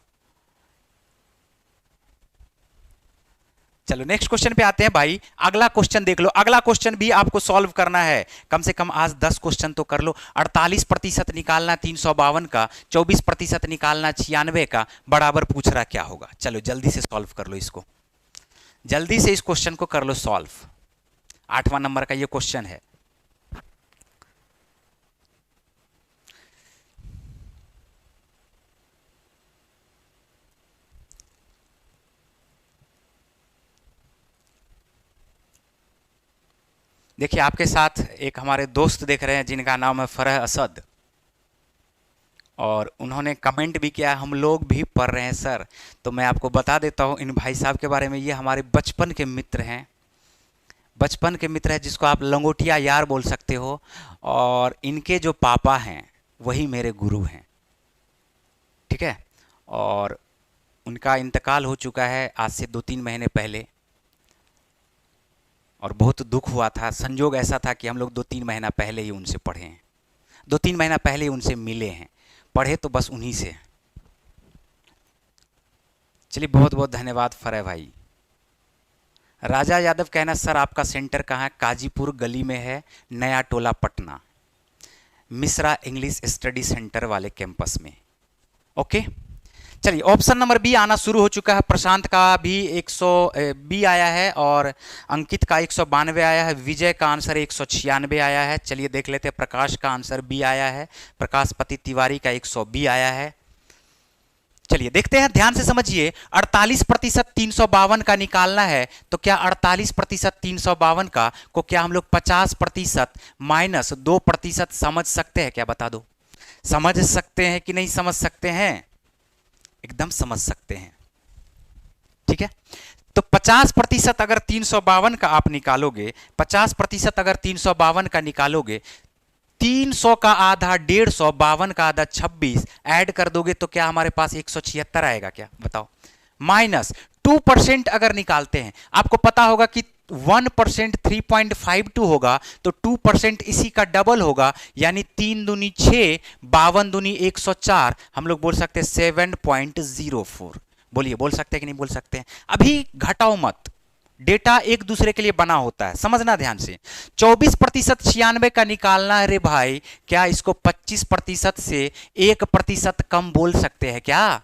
चलो नेक्स्ट क्वेश्चन पे आते हैं भाई। अगला क्वेश्चन देख लो, अगला क्वेश्चन भी आपको सॉल्व करना है। कम से कम आज 10 क्वेश्चन तो कर लो। 48% निकालना 352 का, 24% निकालना 96 का, बराबर पूछ रहा क्या होगा। चलो जल्दी से सॉल्व कर लो इसको, जल्दी से इस क्वेश्चन को कर लो सॉल्व। 8वां नंबर का ये क्वेश्चन है। देखिए आपके साथ एक हमारे दोस्त देख रहे हैं जिनका नाम है फरह असद, और उन्होंने कमेंट भी किया, हम लोग भी पढ़ रहे हैं सर। तो मैं आपको बता देता हूं इन भाई साहब के बारे में। ये हमारे बचपन के मित्र हैं, बचपन के मित्र हैं जिसको आप लंगोटिया यार बोल सकते हो, और इनके जो पापा हैं वही मेरे गुरु हैं, ठीक है। और उनका इंतकाल हो चुका है आज से 2-3 महीने पहले, और बहुत दुख हुआ था। संजोग ऐसा था कि हम लोग 2-3 महीना पहले ही उनसे पढ़े हैं, 2-3 महीना पहले ही उनसे मिले हैं, पढ़े तो बस उन्हीं से। चलिए बहुत बहुत धन्यवाद फरह भाई। राजा यादव कहना सर आपका सेंटर कहाँ है? काजीपुर गली में है, Naya Tola Patna, Mishra English study centre वाले कैंपस में। ओके चलिए ऑप्शन नंबर बी आना शुरू हो चुका है। प्रशांत का भी 100 बी आया है, और अंकित का 192 आया है, विजय का आंसर 196 आया है। चलिए देख लेते हैं, प्रकाश का आंसर बी आया है, प्रकाश पति तिवारी का 120 आया है। चलिए देखते हैं, ध्यान से समझिए। 48% 352 का निकालना है, तो क्या 48% 352 का को क्या हम लोग 50% माइनस 2% समझ सकते हैं? क्या बता दो, समझ सकते हैं कि नहीं समझ सकते हैं? एकदम समझ सकते हैं, ठीक है। तो 50% अगर 352 का आप निकालोगे, 50% अगर 352 का निकालोगे, 300 का आधा 150, 52 का आधा 26, ऐड कर दोगे तो क्या हमारे पास 176 आएगा? क्या बताओ। माइनस 2% अगर निकालते हैं, आपको पता होगा कि 1% 3.52 होगा, तो 2% इसी का डबल होगा, यानी 3 दूनी 6, 52 दूनी 104, हम लोग बोल सकते हैं 7.04। बोलिए, बोल सकते हैं कि नहीं बोल सकते हैं? अभी घटाओ मत, डेटा एक दूसरे के लिए बना होता है, समझना ध्यान से। 24% 96 का निकालना है रे भाई, क्या इसको 25% से 1% कम बोल सकते हैं? क्या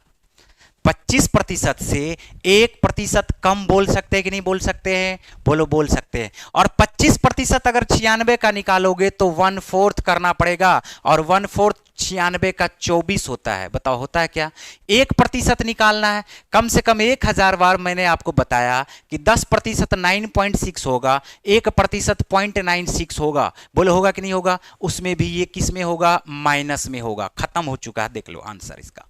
25% से 1% कम बोल सकते हैं कि नहीं बोल सकते हैं? बोलो, बोल सकते हैं। और 25% अगर 96 का निकालोगे तो 1/4 करना पड़ेगा, और 1/4 96 का 24 होता है। बताओ होता है क्या? 1% निकालना है, कम से कम 1000 बार मैंने आपको बताया कि 10% 9.6 होगा, 1% 0.96 होगा। बोलो होगा कि नहीं होगा? उसमें भी ये किस में होगा? माइनस में होगा। खत्म हो चुका है, देख लो आंसर इसका।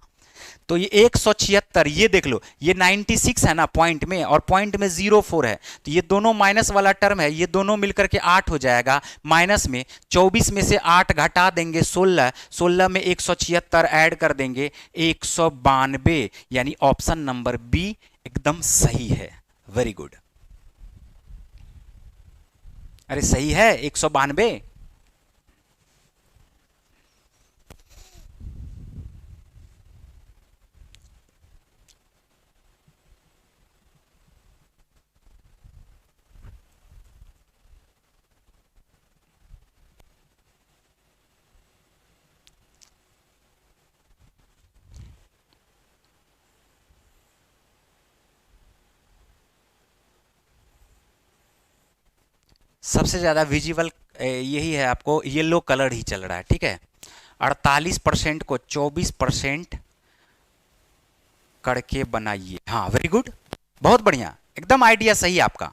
तो ये 176, ये देख लो, ये 96 है ना पॉइंट में, और पॉइंट में 04 है, तो ये दोनों माइनस वाला टर्म है, ये दोनों मिलकर के 8 हो जाएगा। माइनस में 24 में से 8 घटा देंगे 16, 16 में 176 ऐड कर देंगे 192, यानी ऑप्शन नंबर बी एकदम सही है। Very good. अरे सही है 192। सबसे ज्यादा विजिबल यही है, आपको येलो कलर ही चल रहा है, ठीक है। 48% को 24% करके बनाइए। हाँ वेरी गुड, बहुत बढ़िया, एकदम आइडिया सही है आपका,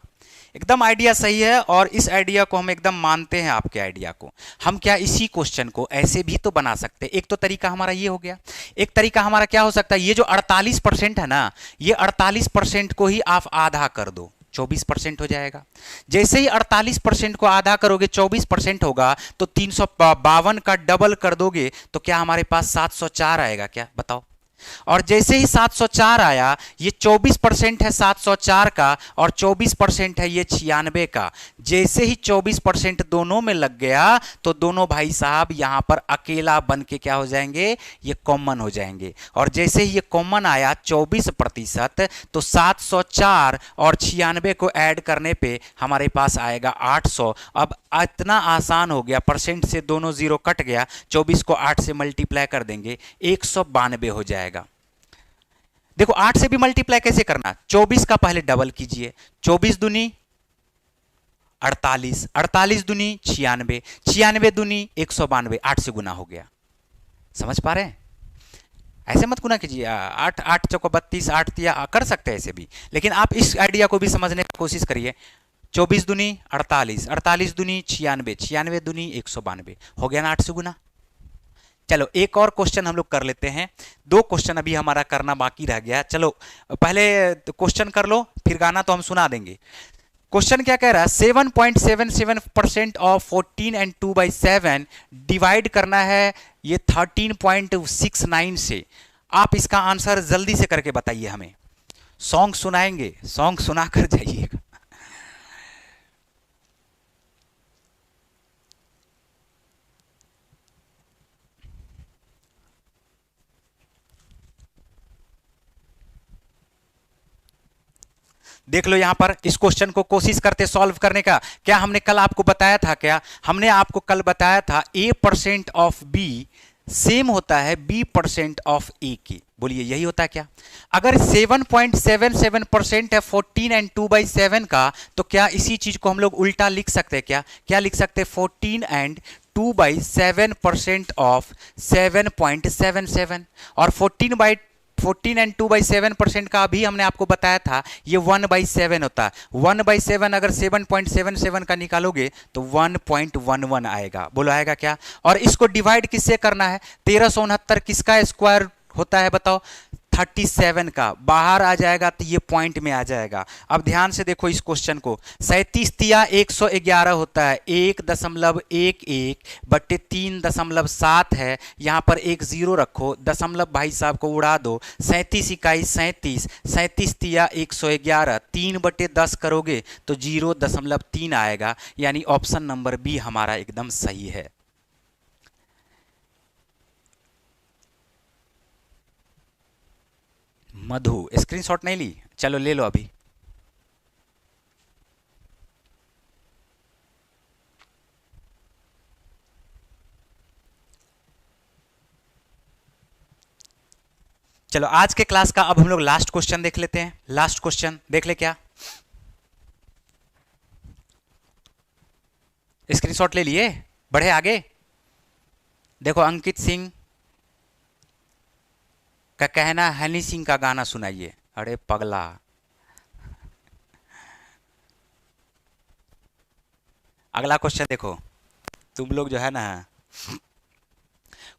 एकदम आइडिया सही है। और इस आइडिया को हम एकदम मानते हैं, आपके आइडिया को। हम क्या इसी क्वेश्चन को ऐसे भी तो बना सकते हैं। एक तो तरीका हमारा ये हो गया, एक तरीका हमारा क्या हो सकता है, ये जो 48% है ना, ये 48% को ही आप आधा कर दो, 24% हो जाएगा। जैसे ही 48% को आधा करोगे 24% होगा, तो 352 का डबल कर दोगे तो क्या हमारे पास 704 आएगा? क्या बताओ, और जैसे ही 704 आया, ये 24% है 704 का और 24% है ये 96 का। जैसे ही 24% दोनों में लग गया तो दोनों भाई साहब यहां पर अकेला बन के क्या हो जाएंगे, ये कॉमन हो जाएंगे। और जैसे ही ये कॉमन आया 24%, तो 704 और 96 को ऐड करने पे हमारे पास आएगा 800। अब इतना आसान हो गया, परसेंट से दोनों जीरो कट गया, 24 को 8 से मल्टीप्लाई कर देंगे, 192 हो जाएगा। देखो 8 से भी मल्टीप्लाई कैसे करना, 24 का पहले डबल कीजिए, 24 दूनी 48, 48 दूनी 96, 96 दूनी 192, 8 से गुना हो गया। समझ पा रहे हैं? ऐसे मत गुना कीजिए, 8 8 चौको 32, 8 तिया कर सकते हैं ऐसे भी, लेकिन आप इस आइडिया को भी समझने की कोशिश करिए। 24 दूनी 48, 48 दूनी 96, 96 दूनी 192, हो गया ना 8 से गुना। चलो एक और क्वेश्चन हम लोग कर लेते हैं, 2 क्वेश्चन अभी हमारा करना बाकी रह गया। चलो पहले क्वेश्चन कर लो, फिर गाना तो हम सुना देंगे। क्वेश्चन क्या कह रहा है, 7.77% ऑफ 14 एंड 2/7 डिवाइड करना है ये 13.69 से। आप इसका आंसर जल्दी से करके बताइए हमें। सॉन्ग सुनाएंगे, सॉन्ग सुना कर जाइएगा। देख लो यहां पर, इस क्वेश्चन को कोशिश करते सॉल्व करने का। क्या हमने कल आपको बताया था, क्या हमने आपको कल बताया था A% ऑफ B सेम होता है B% ऑफ A की? बोलिए यही होता है क्या? अगर 7.77% है 14 एंड 2/7 का, तो क्या इसी चीज को हम लोग उल्टा लिख सकते हैं? क्या क्या लिख सकते हैं? 14 एंड 2/7% ऑफ 7.77, और 14 एंड 2/7% का अभी हमने आपको बताया था ये 1/7 होता है। 1/7 अगर 7.77 का निकालोगे तो 1.11 आएगा। बोलो आएगा क्या? और इसको डिवाइड किससे करना है? 1369 किसका स्क्वायर होता है बताओ? 37 का। बाहर आ जाएगा तो ये पॉइंट में आ जाएगा। अब ध्यान से देखो इस क्वेश्चन को, 37 तिया 111 होता है, 1.11 बट्टे 3.7 है, यहां पर एक जीरो रखो, दशमलव भाई साहब को उड़ा दो, 37 इकाई 37, 37 तिया 111, 3/10 करोगे तो 0.3 आएगा, यानी ऑप्शन नंबर बी हमारा एकदम सही है। मधु स्क्रीनशॉट नहीं ली? चलो ले लो अभी। चलो आज के क्लास का अब हम लोग लास्ट क्वेश्चन देख लेते हैं। लास्ट क्वेश्चन देख ले, क्या स्क्रीनशॉट ले लिए? बढ़े आगे। देखो अंकित सिंह का कहना हनी सिंह का गाना सुनाइए। अरे पगला, अगला क्वेश्चन देखो, तुम लोग जो है ना,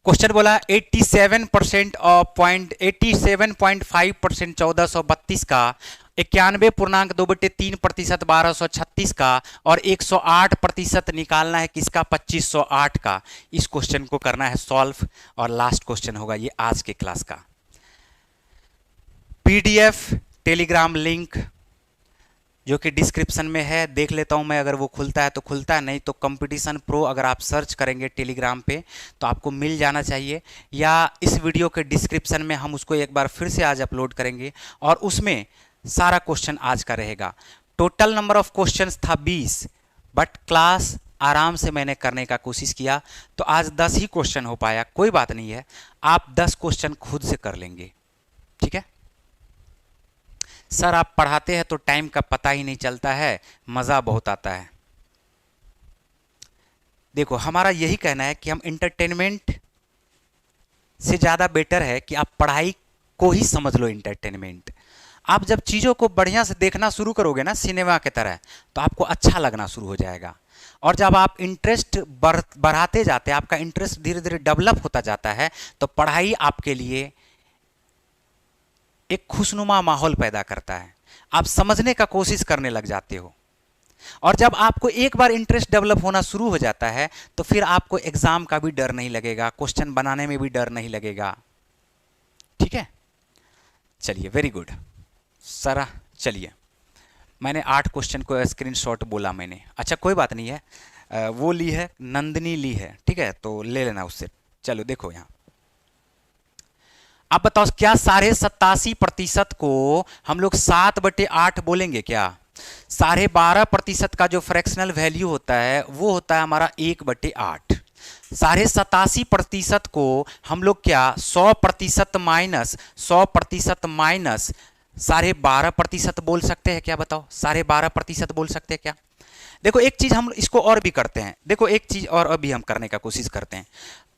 क्वेश्चन बोला 87% ऑफ 87.5% 1432 का, 91.2/3% 1236 का, और 108% निकालना है किसका? 2508 का। इस क्वेश्चन को करना है सॉल्व, और लास्ट क्वेश्चन होगा ये आज के क्लास का। PDF टेलीग्राम लिंक जो कि डिस्क्रिप्शन में है, देख लेता हूं मैं, अगर वो खुलता है तो खुलता है, नहीं तो कंपटीशन प्रो अगर आप सर्च करेंगे टेलीग्राम पे तो आपको मिल जाना चाहिए, या इस वीडियो के डिस्क्रिप्शन में हम उसको एक बार फिर से आज अपलोड करेंगे, और उसमें सारा क्वेश्चन आज का रहेगा। टोटल नंबर ऑफ क्वेश्चंस था 20, बट क्लास आराम से मैंने करने का कोशिश किया तो आज 10 ही क्वेश्चन हो पाया। कोई बात नहीं है, आप 10 क्वेश्चन खुद से कर लेंगे, ठीक है? सर आप पढ़ाते हैं तो टाइम का पता ही नहीं चलता है, मज़ा बहुत आता है। देखो हमारा यही कहना है कि हम इंटरटेनमेंट से ज़्यादा बेटर है कि आप पढ़ाई को ही समझ लो इंटरटेनमेंट। आप जब चीज़ों को बढ़िया से देखना शुरू करोगे ना सिनेमा की तरह, तो आपको अच्छा लगना शुरू हो जाएगा। और जब आप इंटरेस्ट बढ़ाते जाते हैं, आपका इंटरेस्ट धीरे धीरे डेवलप होता जाता है, तो पढ़ाई आपके लिए एक खुशनुमा माहौल पैदा करता है। आप समझने का कोशिश करने लग जाते हो, और जब आपको एक बार इंटरेस्ट डेवलप होना शुरू हो जाता है तो फिर आपको एग्जाम का भी डर नहीं लगेगा, क्वेश्चन बनाने में भी डर नहीं लगेगा। ठीक है, चलिए वेरी गुड सर। चलिए, मैंने 8 क्वेश्चन को स्क्रीनशॉट बोला मैंने, अच्छा कोई बात नहीं है, वो ली है नंदिनी ली है, ठीक है, तो ले लेना उससे। चलो देखो यहाँ, आप बताओ क्या 87.5% को हम लोग 7/8 बोलेंगे क्या? 12.5% का जो फ्रैक्शनल वैल्यू होता है वो होता है हमारा 1/8। 87.5% को हम लोग क्या 100% माइनस 100% माइनस 12.5% बोल सकते हैं क्या? बताओ 12.5% बोल सकते हैं क्या? देखो एक चीज हम इसको और भी करते हैं, देखो एक चीज और अभी हम करने का कोशिश करते हैं,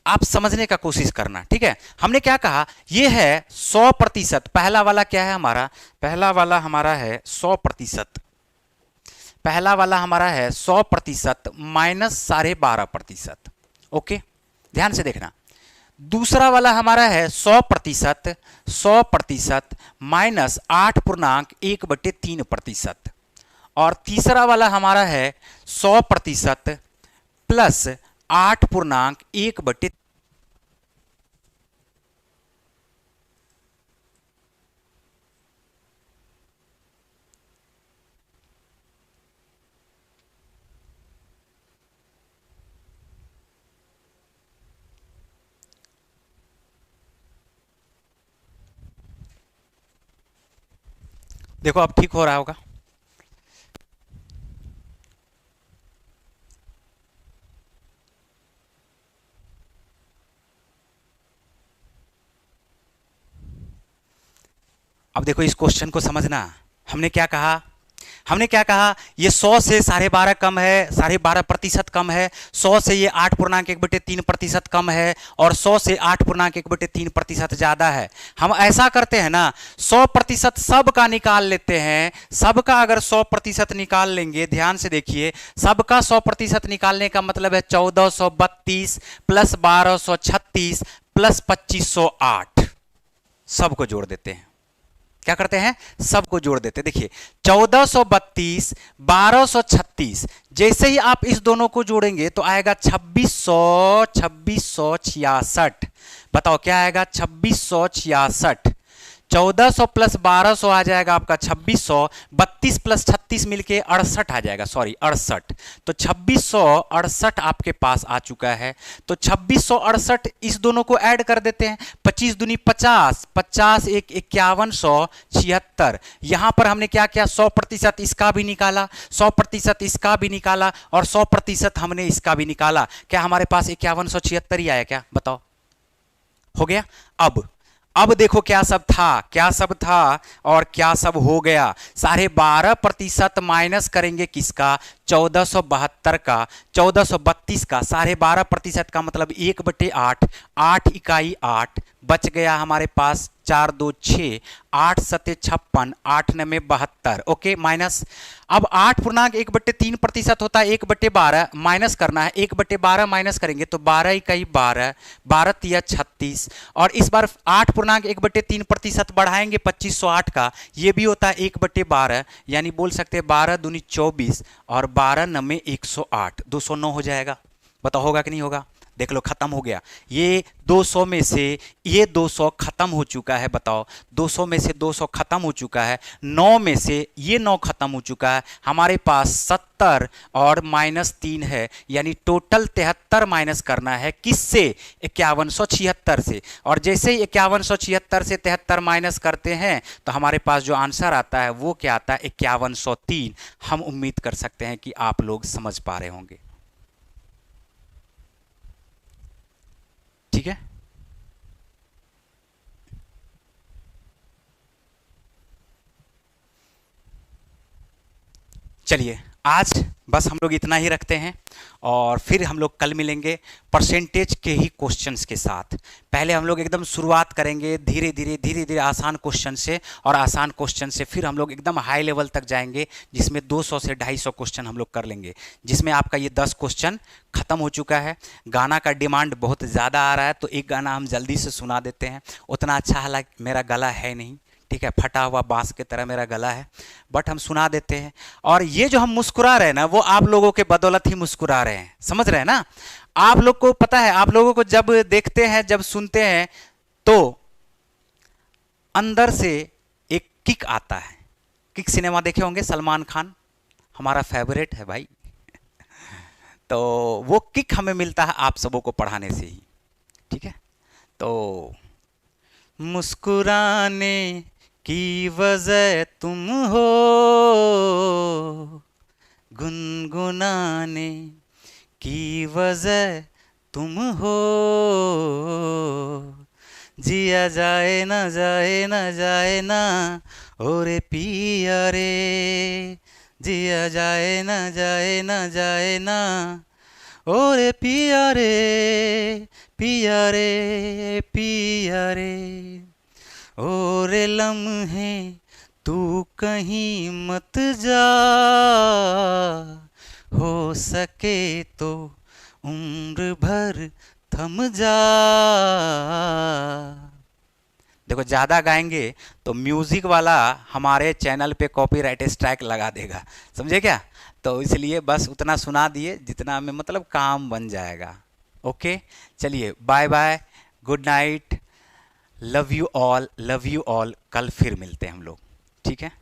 आप समझने का कोशिश करना, ठीक है। हमने क्या कहा, ये है 100%, पहला वाला क्या है हमारा, पहला वाला हमारा है 100%, पहला वाला हमारा है 100% माइनस 12.5%, ओके ध्यान से देखना। दूसरा वाला हमारा है 100%, 100% माइनस 8.1/3%, और तीसरा वाला हमारा है 100% प्लस 8.1/। देखो अब ठीक हो रहा होगा। अब देखो इस क्वेश्चन को समझना, हमने क्या कहा, हमने क्या कहा, ये 100 से 12.5 कम है, 12.5% कम है, 100 से ये 8.1/3% कम है, और 100 से 8.1/3% ज्यादा है। हम ऐसा करते हैं ना, 100% सबका निकाल लेते हैं, सबका अगर 100% निकाल लेंगे, ध्यान से देखिए, सबका 100% निकालने का मतलब है 1432 प्लस 1236 प्लस 2508, सबको जोड़ देते हैं। क्या करते हैं, सबको जोड़ देते हैं। देखिए 1432 1236, जैसे ही आप इस दोनों को जोड़ेंगे तो आएगा 2666। बताओ क्या आएगा, 2666। 1400 प्लस 1200 आ जाएगा आपका 2600, 32 प्लस 36 मिलके 68 आ जाएगा, सॉरी 68। तो 2668 आपके पास आ चुका है। तो 2668 इस दोनों को ऐड कर देते हैं, 25 दूनी 50, 50 एक 5176। यहां पर हमने क्या किया, 100% इसका भी निकाला, 100% इसका भी निकाला, और 100% हमने इसका भी निकाला। क्या हमारे पास 5176 ही आया क्या? बताओ, हो गया। अब देखो क्या सब था, क्या सब था और क्या सब हो गया। 12.5% माइनस करेंगे किसका, 1472 का, 1432 का, 12.5% का मतलब 1/8, 8 इकाई 8, बच गया हमारे पास 4 2 6, 8 7 56, 8 9 72, ओके माइनस। अब 8.1/3% होता है 1/12, माइनस करना है, 1/12 माइनस करेंगे तो 12 इकाई 12, 12 तिया 36, और इस बार 8.1/3% बढ़ाएंगे 2508 का, ये भी होता है 1/12, यानी बोल सकते हैं 12 दूनी 24 और 12 9 108, 209 हो जाएगा। बताओ होगा कि नहीं होगा? देख लो खत्म हो गया। ये 200 में से ये 200 खत्म हो चुका है, बताओ 200 में से 200 खत्म हो चुका है, 9 में से ये 9 खत्म हो चुका है, हमारे पास 70 और -3 है, यानी टोटल 73 माइनस करना है किससे, 5176 से। और जैसे ही 5176 से 73 माइनस करते हैं तो हमारे पास जो आंसर आता है वो क्या आता है, 5103। हम उम्मीद कर सकते हैं कि आप लोग समझ पा रहे होंगे, ठीक है। चलिए आज बस हम लोग इतना ही रखते हैं, और फिर हम लोग कल मिलेंगे परसेंटेज के ही क्वेश्चंस के साथ। पहले हम लोग एकदम शुरुआत करेंगे धीरे धीरे आसान क्वेश्चन से, और आसान क्वेश्चन से फिर हम लोग एकदम हाई लेवल तक जाएंगे, जिसमें 200 से 250 क्वेश्चन हम लोग कर लेंगे, जिसमें आपका ये 10 क्वेश्चन खत्म हो चुका है। गाना का डिमांड बहुत ज़्यादा आ रहा है, तो एक गाना हम जल्दी से सुना देते हैं। उतना अच्छा हालांकि मेरा गला है नहीं, ठीक है, फटा हुआ बांस की तरह मेरा गला है, बट हम सुना देते हैं। और ये जो हम मुस्कुरा रहे हैं ना, वो आप लोगों के बदौलत ही मुस्कुरा रहे हैं, समझ रहे हैं ना। आप लोग को पता है, आप लोगों को जब देखते हैं, जब सुनते हैं, तो अंदर से एक किक आता है। किक सिनेमा देखे होंगे, सलमान खान हमारा फेवरेट है भाई। तो वो किक हमें मिलता है आप सबों को पढ़ाने से ही, ठीक है। तो मुस्कुराने की वजह तुम हो, गुनगुनाने की वजह तुम हो, जिया जाए ना जाए ना जाए ना ओरे पिया रे, जिया जाए ना जाए ना जाए ना ओरे पिया रे, पिया रे, पिया रे। ओरे लम्हे तू कहीं मत जा, हो सके तो उम्र भर थम जा। देखो ज़्यादा गाएंगे तो म्यूज़िक वाला हमारे चैनल पे कॉपीराइट स्ट्राइक लगा देगा, समझे क्या। तो इसलिए बस उतना सुना दिए जितना में मतलब काम बन जाएगा। ओके, चलिए bye bye, good night, love you all, love you all. कल फिर मिलते हैं हम लोग, ठीक है।